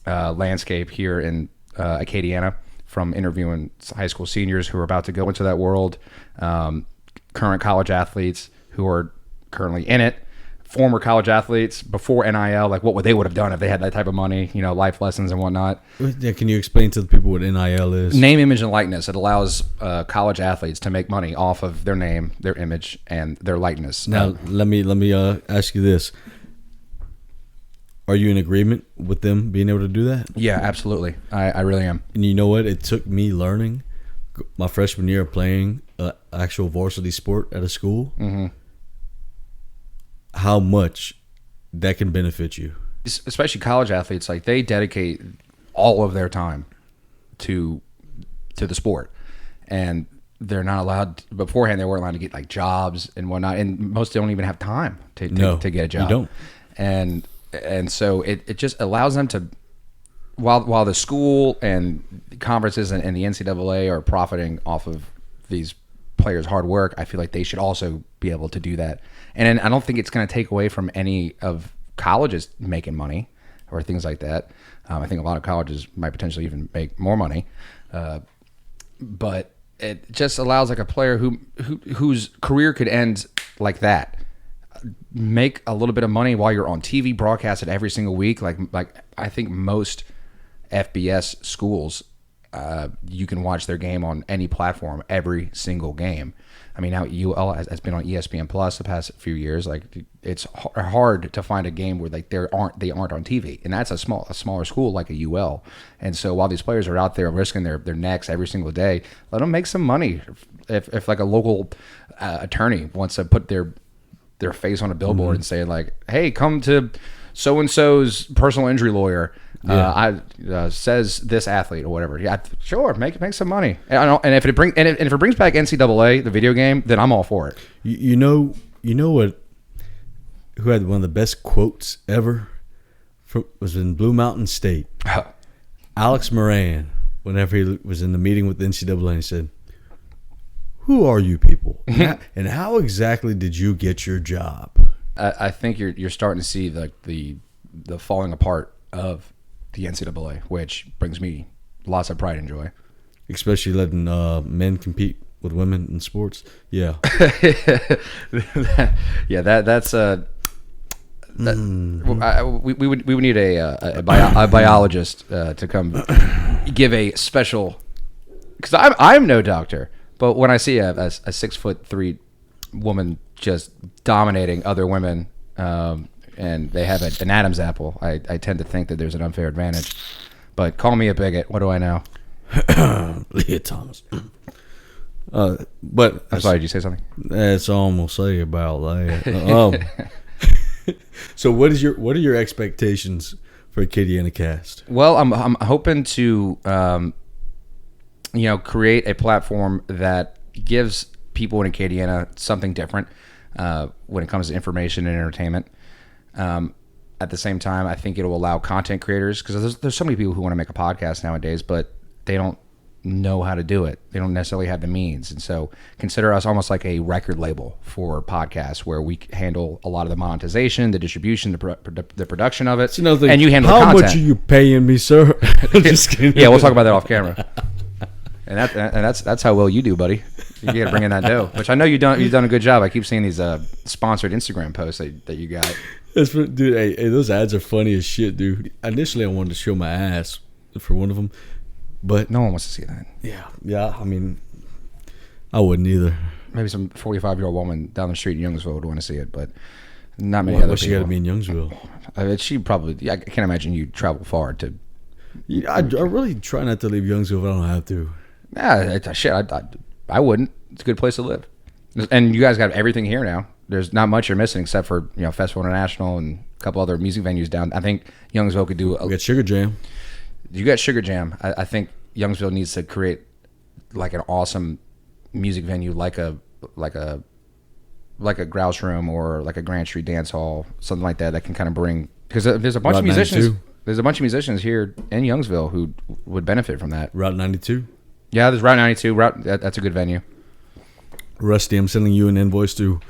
landscape here in Acadiana, from interviewing high school seniors who are about to go into that world, current college athletes who are currently in it, former college athletes before NIL, like what they would have done if they had that type of money, life lessons and whatnot. Yeah, can you explain to the people what NIL is? Name, image, and likeness. It allows college athletes to make money off of their name, their image, and their likeness. Now, let me ask you this. Are you in agreement with them being able to do that? Yeah, absolutely. I really am. And you know what? It took me learning my freshman year of playing actual varsity sport at a school. Mm-hmm. How much that can benefit you. Especially college athletes, like they dedicate all of their time to the sport, and they're not allowed beforehand. They weren't allowed to get like jobs and whatnot, and most don't even have time to get a job. You don't. And so it just allows them to, while the school and conferences and the NCAA are profiting off of these players' hard work, I feel like they should also be able to do that. And I don't think it's going to take away from any of colleges making money or things like that. I think a lot of colleges might potentially even make more money. But it just allows like a player whose career could end like that, make a little bit of money while you're on TV, broadcasted every single week. Like I think most FBS schools, you can watch their game on any platform every single game. I mean, now UL has been on ESPN Plus the past few years. Like, it's hard to find a game where like they aren't on TV, and that's a smaller school like a UL. And so while these players are out there risking their necks every single day, let them make some money. If like a local attorney wants to put their face on a billboard and say like, "Hey, come to so and so's personal injury lawyer." Says this athlete or whatever. Yeah, sure, make some money. And if it brings back NCAA the video game, then I'm all for it. You know what? Who had one of the best quotes ever? Was in Blue Mountain State. Alex Moran. Whenever he was in the meeting with the NCAA, he said, "Who are you people? And how exactly did you get your job?" I think you're starting to see the falling apart of the NCAA, which brings me lots of pride and joy. Especially letting men compete with women in sports. Yeah. That's we would need a biologist to come give a special, because I'm no doctor, but when I see a 6'3" woman just dominating other women, and they have an Adam's apple, I tend to think that there's an unfair advantage. But call me a bigot. What do I know? Leah Thomas. But I'm sorry, did you say something? That's all I'm gonna say about that. So what are your expectations for AcadianaCast? Well, I'm hoping to create a platform that gives people in Acadiana something different when it comes to information and entertainment. At the same time, I think it'll allow content creators, because there's so many people who want to make a podcast nowadays, but they don't know how to do it. They don't necessarily have the means. And so consider us almost like a record label for podcasts, where we handle a lot of the monetization, the distribution, the production of it. And you handle the content. How much are you paying me, sir? Just kidding. Yeah, we'll talk about that off camera. And that's how well you do, buddy. You got to bring in that dough, which I know you've done a good job. I keep seeing these sponsored Instagram posts that you got. Dude, hey, those ads are funny as shit, dude. Initially, I wanted to show my ass for one of them, but no one wants to see that. Yeah. I mean, I wouldn't either. Maybe some 45-year-old woman down the street in Youngsville would want to see it, but not many other people. She got to be in Youngsville. She probably. I can't imagine you travel far to. Yeah, I really try not to leave Youngsville if I don't have to. Yeah, shit. I wouldn't. It's a good place to live, and you guys got everything here now. There's not much you're missing except for Festival International and a couple other music venues down. I think Youngsville could do. We got Sugar Jam. You got Sugar Jam. I think Youngsville needs to create like an awesome music venue, like a Grouse Room or like a Grand Street Dance Hall, something like that can kind of bring, because there's a bunch of musicians. 92. There's a bunch of musicians here in Youngsville who would benefit from that. Route 92. Yeah, there's Route 92. That's a good venue. Rusty, I'm sending you an invoice too.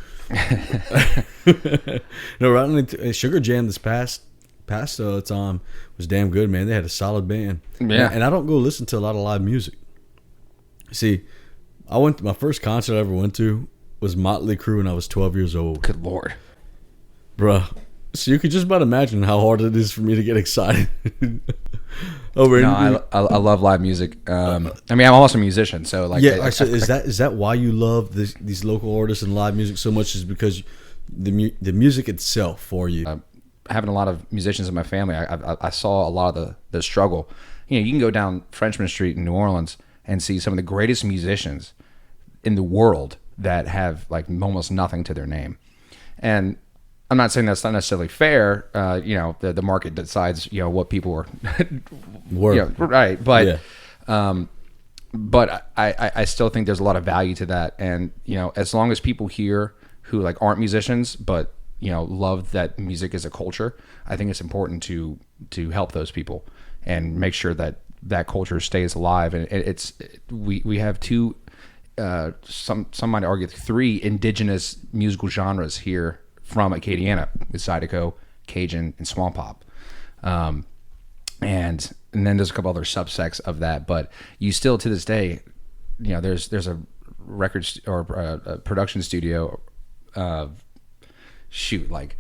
No, Route 92, Sugar Jam this past time was damn good, man. They had a solid band. Yeah. And I don't go listen to a lot of live music. See, my first concert I ever went to was Motley Crue when I was 12 years old. Good Lord. Bruh. So you could just about imagine how hard it is for me to get excited. I love live music. I mean, I'm also a musician, so like. Yeah, is that why you love these local artists and live music so much? Is because the music itself for you? Having a lot of musicians in my family, I saw a lot of the struggle. You can go down Frenchman Street in New Orleans and see some of the greatest musicians in the world that have like almost nothing to their name, and I'm not saying that's not necessarily fair. The market decides, what people are work. Right. But, but I still think there's a lot of value to that. And, as long as people here who like aren't musicians, but, love that music is a culture, I think it's important to help those people and make sure that culture stays alive. And we have two, some might argue 3 indigenous musical genres here from Acadiana, with Zydeco, Cajun, and Swamp Pop. And then there's a couple other subsects of that, but you still, to this day, there's a or a production studio, like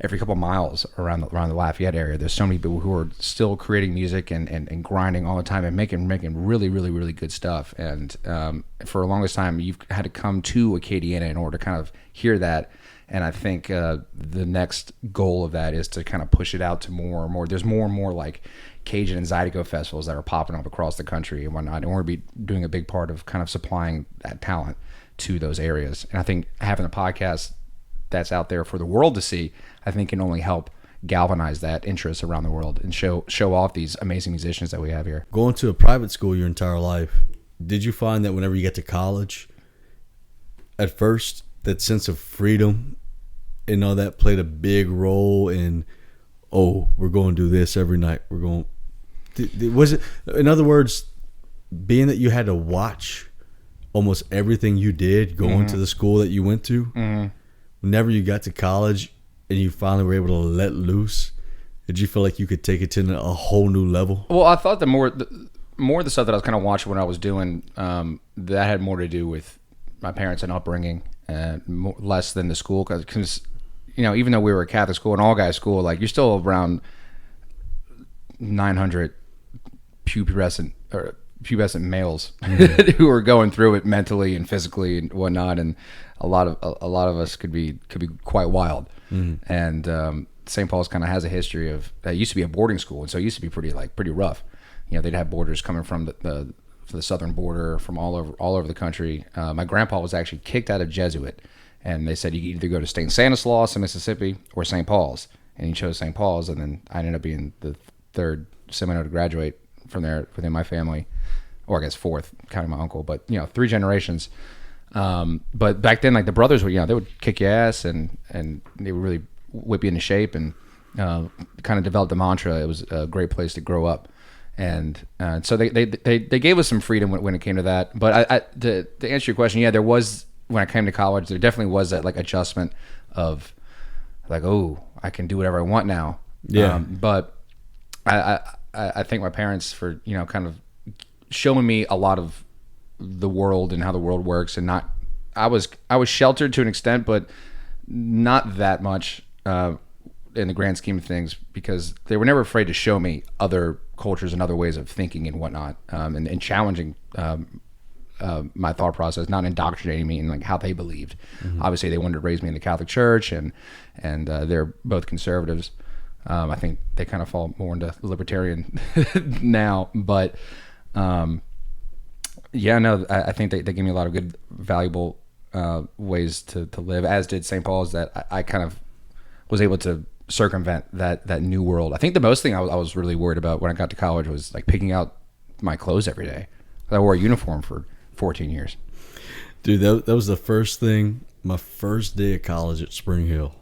every couple miles around the Lafayette area. There's so many people who are still creating music and grinding all the time and making really, really, really good stuff. And for the longest time, you've had to come to Acadiana in order to kind of hear that. And I think the next goal of that is to kind of push it out to more and more. There's more and more like Cajun and Zydeco festivals that are popping up across the country and whatnot. And we're going to be doing a big part of kind of supplying that talent to those areas. And I think having a podcast that's out there for the world to see, I think can only help galvanize that interest around the world and show off these amazing musicians that we have here. Going to a private school your entire life, did you find that whenever you get to college, at first, that sense of freedom and all that played a big role in, we're going to do this every night. We're going. Was it, in other words, being that you had to watch almost everything you did going to the school that you went to, whenever you got to college and you finally were able to let loose, did you feel like you could take it to a whole new level? Well, I thought the more of the stuff that I was kind of watching when I was doing, that had more to do with my parents and upbringing and less than the school. Because even though we were a Catholic school, an all-guys school, like you're still around 900 pubescent males who are going through it mentally and physically and whatnot, and a lot of us could be quite wild. And St. Paul's kind of has a history of it used to be a boarding school, and so it used to be pretty rough. They'd have boarders coming from the southern border, from all over the country. My grandpa was actually kicked out of Jesuit, and they said you could either go to St. Stanislaus in Mississippi or St. Paul's, and he chose St. Paul's, and then I ended up being the third Seminole to graduate from there within my family, or I guess fourth, counting my uncle, but 3 generations. But back then, like the brothers would, they would kick your ass and they would really whip you into shape, and kind of developed the mantra. It was a great place to grow up, and so they gave us some freedom when it came to that. But to answer your question, there was, when I came to college, there definitely was that like adjustment of like, I can do whatever I want now. Yeah. But I thank my parents for kind of showing me a lot of the world and how the world works, and I was sheltered to an extent, but not that much in the grand scheme of things, because they were never afraid to show me other cultures and other ways of thinking and whatnot, and challenging my thought process, not indoctrinating me in like how they believed. Obviously, they wanted to raise me in the Catholic Church, and they're both conservatives. I think they kind of fall more into libertarian now, but I think they gave me a lot of good, valuable ways to live, as did St. Paul's, that I kind of was able to circumvent that new world. I think the most thing I was really worried about when I got to college was like picking out my clothes every day. I wore a uniform for 14 years. Dude, that was the first thing, my first day of college at Spring Hill.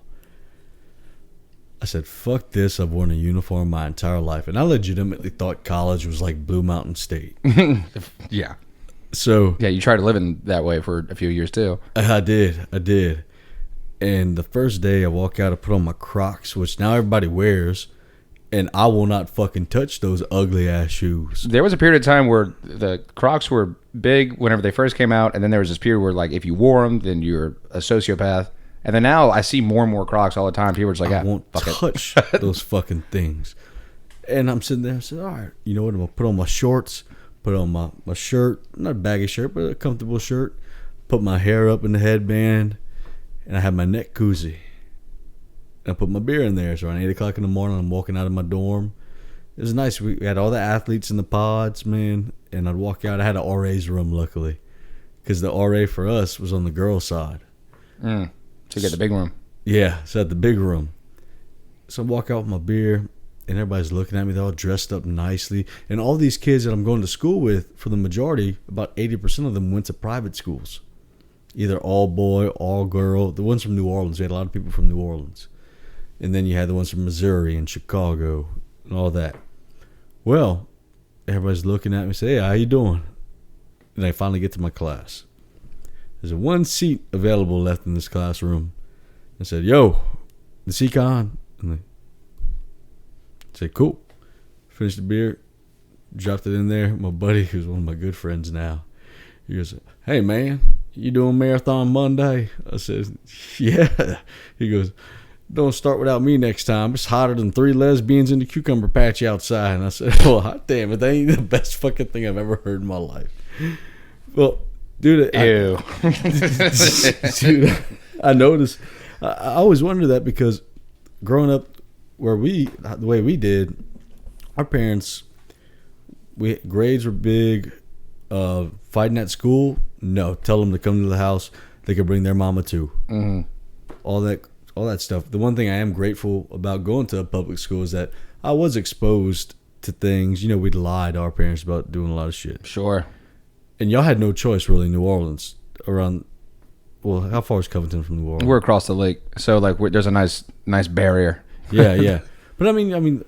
I said, fuck this, I've worn a uniform my entire life. And I legitimately thought college was like Blue Mountain State. Yeah. So you tried to live in that way for a few years too. I did. And the first day I walk out, I put on my Crocs, which now everybody wears, and I will not fucking touch those ugly ass shoes. There was a period of time where the Crocs were big whenever they first came out, and then there was this period where like if you wore them, then you're a sociopath. And then now I see more and more Crocs all the time. People are just like, I won't touch those fucking things. And I'm sitting there, I said, all right, you know what? I'm going to put on my shorts, put on my shirt, not a baggy shirt, but a comfortable shirt, put my hair up in the headband, and I have my neck koozie. And I put my beer in there. So around 8 o'clock in the morning, I'm walking out of my dorm. It was nice. We had all the athletes in the pods, man. And I'd walk out. I had an RA's room, luckily, because the RA for us was on the girls' side. So you get the big room. Yeah, so at the big room. So I walk out with my beer, and everybody's looking at me. They're all dressed up nicely. And all these kids that I'm going to school with, for the majority, about 80% of them went to private schools. Either all boy, all girl. The ones from New Orleans. We had a lot of people from New Orleans. And then you had the ones from Missouri and Chicago and all that. Well, everybody's looking at me and say, hey, how you doing? And I finally get to my class. There's one seat available left in this classroom. I said, yo, the Econ. And I said, cool. Finished the beer, dropped it in there. My buddy, who's one of my good friends now, He goes, "Hey man, you doing marathon Monday?" I said, "Yeah." He goes, "Don't start without me next time. It's hotter than 3 lesbians in the cucumber patch outside." And I said, "Well, hot damn it, that ain't the best fucking thing I've ever heard in my life." Well, dude, Ew. dude, I noticed. I always wonder that because growing up the way we did, our parents, grades were big. Fighting at school, no. Tell them to come to the house. They could bring their mama too. Mm-hmm. All that stuff. The one thing I am grateful about going to a public school is that I was exposed to things. We'd lie to our parents about doing a lot of shit. Sure. And y'all had no choice, really. New Orleans, around. Well, how far is Covington from New Orleans? We're across the lake, so like there's a nice barrier. Yeah. But I mean.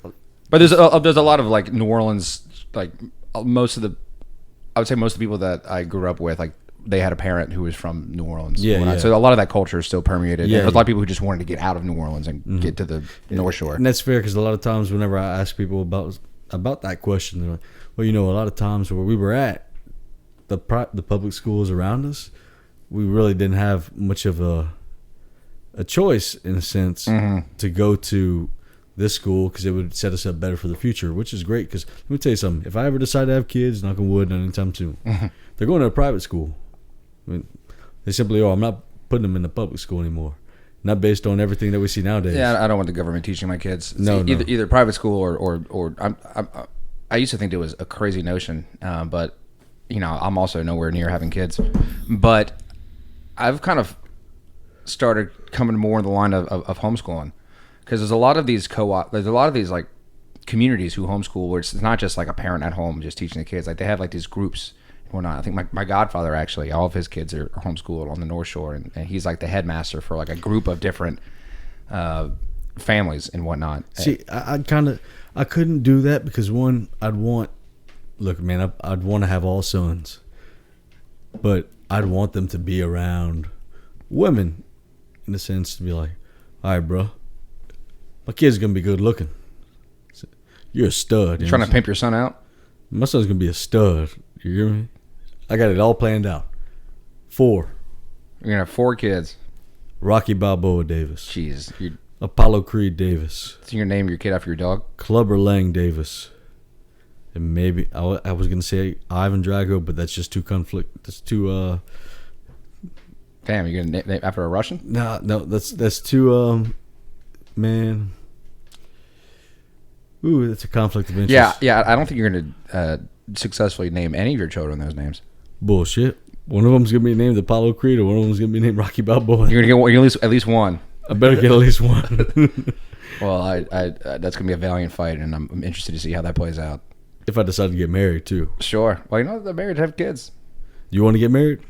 But there's a lot of like New Orleans, like most of the people that I grew up with, like they had a parent who was from New Orleans. Yeah. So a lot of that culture is still permeated. Yeah, There's a lot of people who just wanted to get out of New Orleans and get to the North Shore. And that's fair because a lot of times whenever I ask people about that question, they're like, well, a lot of times where we were at, the public schools around us, we really didn't have much of a choice in a sense to go to this school because it would set us up better for the future, which is great. Because let me tell you something: if I ever decide to have kids, knock on wood, not anytime soon, they're going to a private school. I mean, they simply are. I'm not putting them in the public school anymore. Not based on everything that we see nowadays. Yeah, I don't want the government teaching my kids. No. Either private school or I used to think it was a crazy notion, but I'm also nowhere near having kids. But I've kind of started coming more in the line of homeschooling. Because there's a lot of these like communities who homeschool where it's not just like a parent at home just teaching the kids. Like they have like these groups and whatnot. I think my godfather actually, all of his kids are homeschooled on the North Shore, and he's like the headmaster for like a group of different families and whatnot. See, I couldn't do that because one, I'd want to have all sons, but I'd want them to be around women in a sense to be like, all right, bro. My kid's going to be good looking. You're a stud. You trying to pimp your son out? My son's going to be a stud. You hear me? I got it all planned out. 4. You're going to have 4 kids. Rocky Balboa Davis. Jeez. Apollo Creed Davis. So you're going to name your kid after your dog? Clubber Lang Davis. And maybe, I was going to say Ivan Drago, but that's just too That's too, Damn, you're going to name after a Russian? No, that's too, man. Ooh, that's a conflict of interest. Yeah. I don't think you're going to successfully name any of your children those names. Bullshit. One of them's going to be named Apollo Creed, or one of them's going to be named Rocky Balboa. You're going to get at least one. I better get at least one. Well, I that's going to be a valiant fight, and I'm interested to see how that plays out. If I decide to get married, too. Sure. Well, they're married, have kids. You want to get married?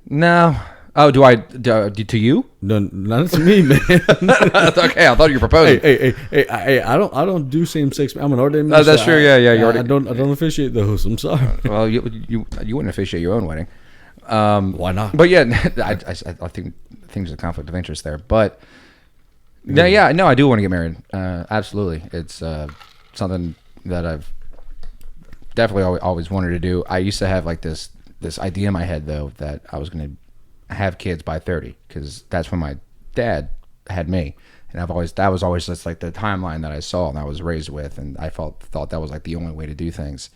No. Oh, to you? No, not to me, man. Okay, I thought you were proposing. Hey, I don't do same sex. I'm an ordained minister. That's true. Yeah. I don't officiate those. I'm sorry. Well, you wouldn't officiate your own wedding. Why not? But yeah, I think things are a conflict of interest there. But no, I do want to get married. Absolutely, it's something that I've definitely always wanted to do. I used to have like this idea in my head though that I was going to have kids by 30 because that's when my dad had me, and that was always just like the timeline that I saw and I was raised with, and I thought that was like the only way to do things.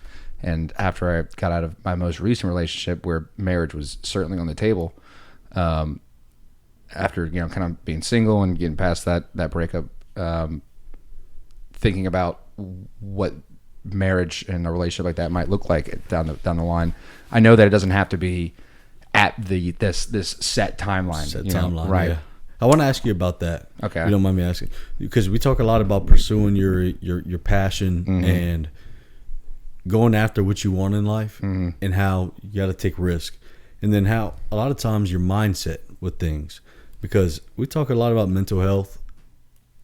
And after I got out of my most recent relationship where marriage was certainly on the table, after kind of being single and getting past that breakup, thinking about what marriage and a relationship like that might look like down the line, I know that it doesn't have to be at this set timeline. Right? Yeah. I want to ask you about that. Okay, if you don't mind me asking, because we talk a lot about pursuing your passion and going after what you want in life, and how you got to take risk, and then how a lot of times your mindset with things. Because we talk a lot about mental health.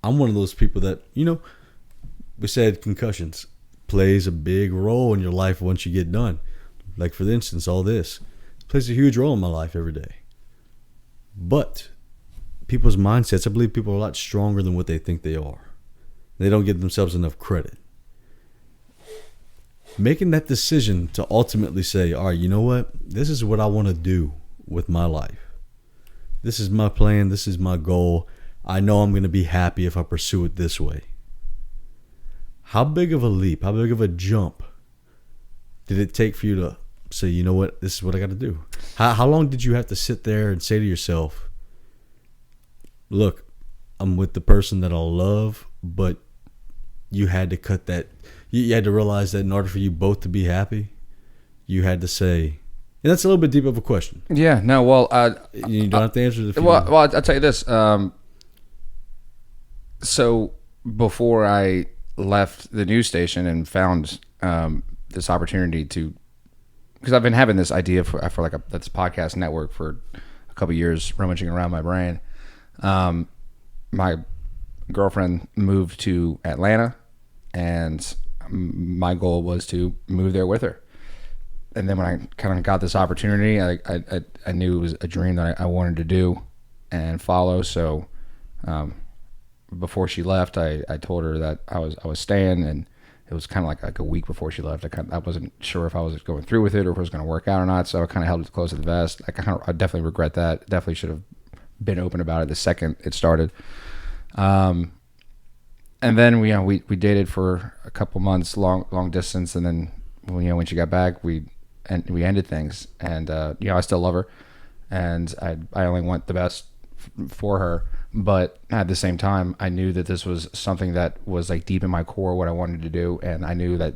I'm one of those people that we said concussions plays a big role in your life once you get done. Like for instance, all this plays a huge role in my life every day. But people's mindsets, I believe people are a lot stronger than what they think they are. They don't give themselves enough credit. making that decision to ultimately say, all right, you know what? This is what I want to do with my life. This is my plan. This is my goal. I know I'm going to be happy if I pursue it this way. How big of a leap, how big of a jump did it take for you to say, you know what, this is what I got to do? How long did you have to sit there and say to yourself, look, I'm with the person that I'll love, but you had to cut that. You had to realize that in order for you both to be happy, you had to say, and that's a little bit deep of a question. Yeah, no, well, You don't have to answer it. well, I'll tell you this. So before I left the news station and found this opportunity to, because I've been having this idea for like this podcast network for a couple of years, rummaging around my brain. My girlfriend moved to Atlanta, and my goal was to move there with her. And then when I kind of got this opportunity, I knew it was a dream that I wanted to do and follow. So before she left, I told her that I was staying, and it was kind of like a week before she left. I wasn't sure if I was going through with it or if it was going to work out or not. So I kind of held it close to the vest. I definitely regret that. Definitely should have been open about it the second it started. And then we dated for a couple months, long distance, and then when she got back, we ended things. And I still love her, and I only want the best for her. But at the same time, I knew that this was something that was like deep in my core, what I wanted to do, and I knew that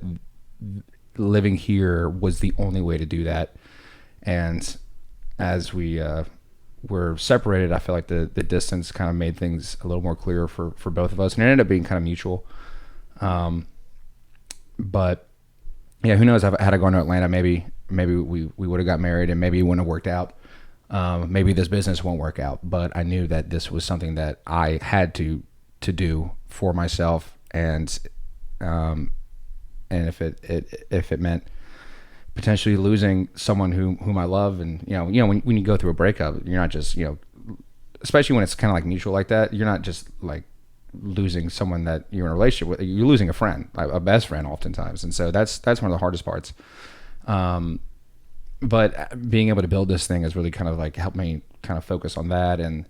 living here was the only way to do that. And as we were separated, I feel like the distance kind of made things a little more clear for both of us, and it ended up being kind of mutual. But yeah, who knows? Had I gone to Atlanta, maybe we would have got married, and maybe it wouldn't have worked out. Maybe this business won't work out, but I knew that this was something that I had to do for myself, and if it meant potentially losing someone whom I love, and when you go through a breakup, you're not just especially when it's kind of like mutual like that, you're not just like losing someone that you're in a relationship with. You're losing a friend, a best friend, oftentimes, and so that's one of the hardest parts. But being able to build this thing has really kind of like helped me kind of focus on that, and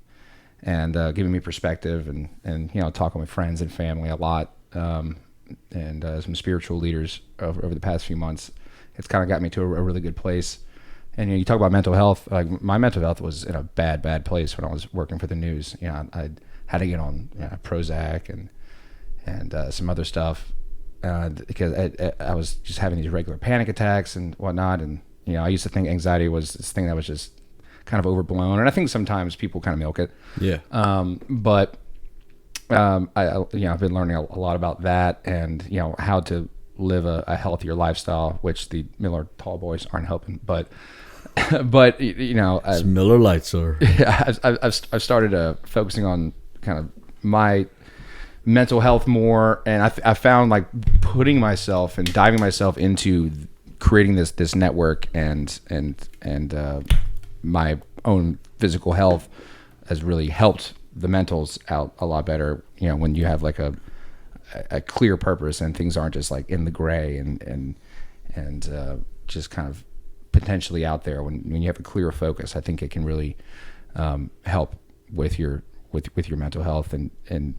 giving me perspective, and talking with friends and family a lot, and some spiritual leaders over the past few months. It's kind of got me to a really good place. And you talk about mental health. Like, my mental health was in a bad place when I was working for the news. I had to get on Prozac and some other stuff because I was just having these regular panic attacks and whatnot. And I used to think anxiety was this thing that was just kind of overblown, and I think sometimes people kind of milk it. Yeah. But I've been learning a lot about that, and how to live a healthier lifestyle, which the Miller Tall Boys aren't helping. But it's Miller Lite, sir. I've started focusing on kind of my mental health more, and I found like putting myself and diving myself into creating this network and my own physical health has really helped the mentals out a lot better. When you have like a clear purpose and things aren't just like in the gray and just kind of potentially out there. When you have a clear focus, I think it can really help with your mental health and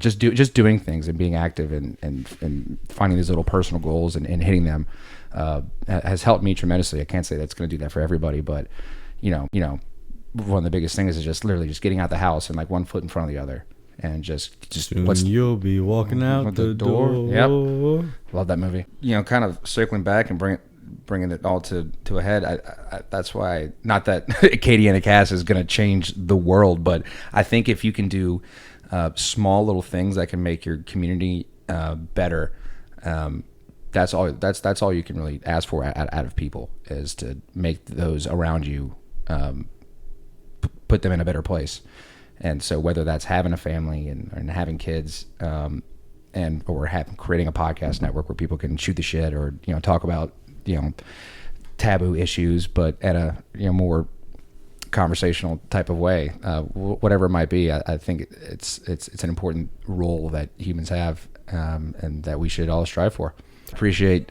just doing things and being active and finding these little personal goals and hitting them has helped me tremendously. I can't say that's going to do that for everybody, but one of the biggest things is just literally just getting out the house and like one foot in front of the other, and just soon you'll be walking out the door. Yep, love that movie. Kind of circling back and bringing it all to a head. I that's why, not that AcadianaCast is going to change the world, but I think if you can do small little things that can make your community better, that's all you can really ask for out of people, is to make those around you put them in a better place. And so whether that's having a family and having kids, or creating a podcast network where people can shoot the shit or talk about taboo issues, but at a more conversational type of way, whatever it might be, I think it's an important role that humans have, and that we should all strive for. Appreciate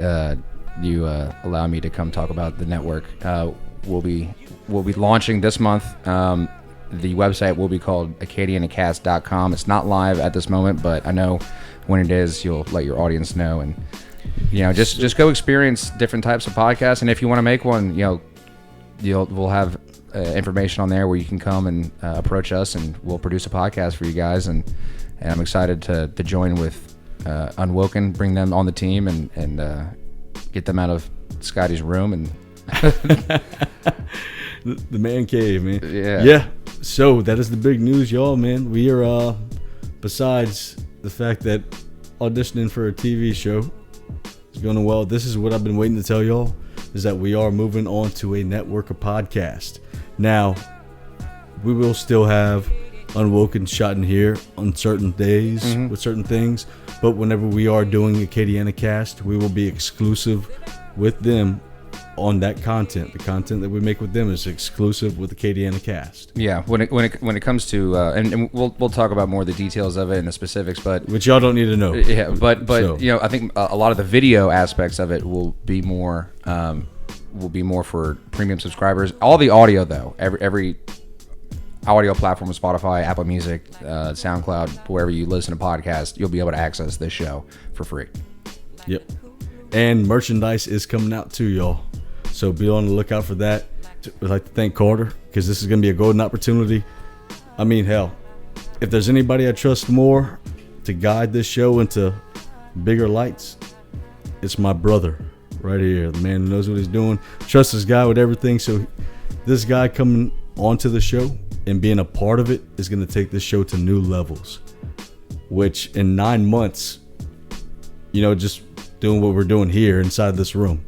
you allowing me to come talk about the network. We'll be launching this month. The website will be called AcadianaCast.com. It's not live at this moment, but I know when it is, you'll let your audience know, and just go experience different types of podcasts. And if you want to make one, we'll have information on there where you can come and approach us, and we'll produce a podcast for you guys. And I'm excited to join with UnWoKeN, bring them on the team, and get them out of Scotty's room and the man cave, man. Yeah. So that is the big news, y'all, man. We are besides the fact that auditioning for a TV show is going well, this is what I've been waiting to tell y'all, is that we are moving on to a network of podcasts. Now, we will still have UnWoKeN shot in here on certain days with certain things, but whenever we are doing AcadianaCast, we will be exclusive with them on that content. The content that we make with them is exclusive with AcadianaCast. Yeah, when it comes to and we'll talk about more of the details of it and the specifics, but which y'all don't need to know. Yeah, but so, I think a lot of the video aspects of it will be more for premium subscribers. All the audio though, every audio platform, Spotify, Apple Music, SoundCloud, wherever you listen to podcasts, you'll be able to access this show for free. Yep. And merchandise is coming out too, y'all. So be on the lookout for that. I'd like to thank Carter, because this is going to be a golden opportunity. I mean, hell, if there's anybody I trust more to guide this show into bigger lights, it's my brother right here, the man who knows what he's doing. Trust this guy with everything. So this guy coming onto the show and being a part of it is going to take this show to new levels, which in 9 months, just doing what we're doing here inside this room,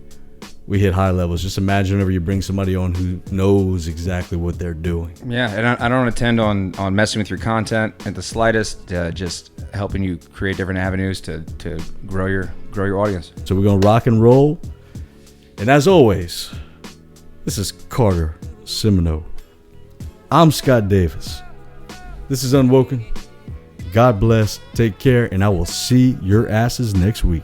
we hit high levels. Just imagine whenever you bring somebody on who knows exactly what they're doing. Yeah, and I don't intend on messing with your content at the slightest. Just helping you create different avenues to grow your audience. So we're gonna rock and roll. And as always, this is Carter Simoneaux. I'm Scott Davis. This is UnWoKeN. God bless. Take care, and I will see your asses next week.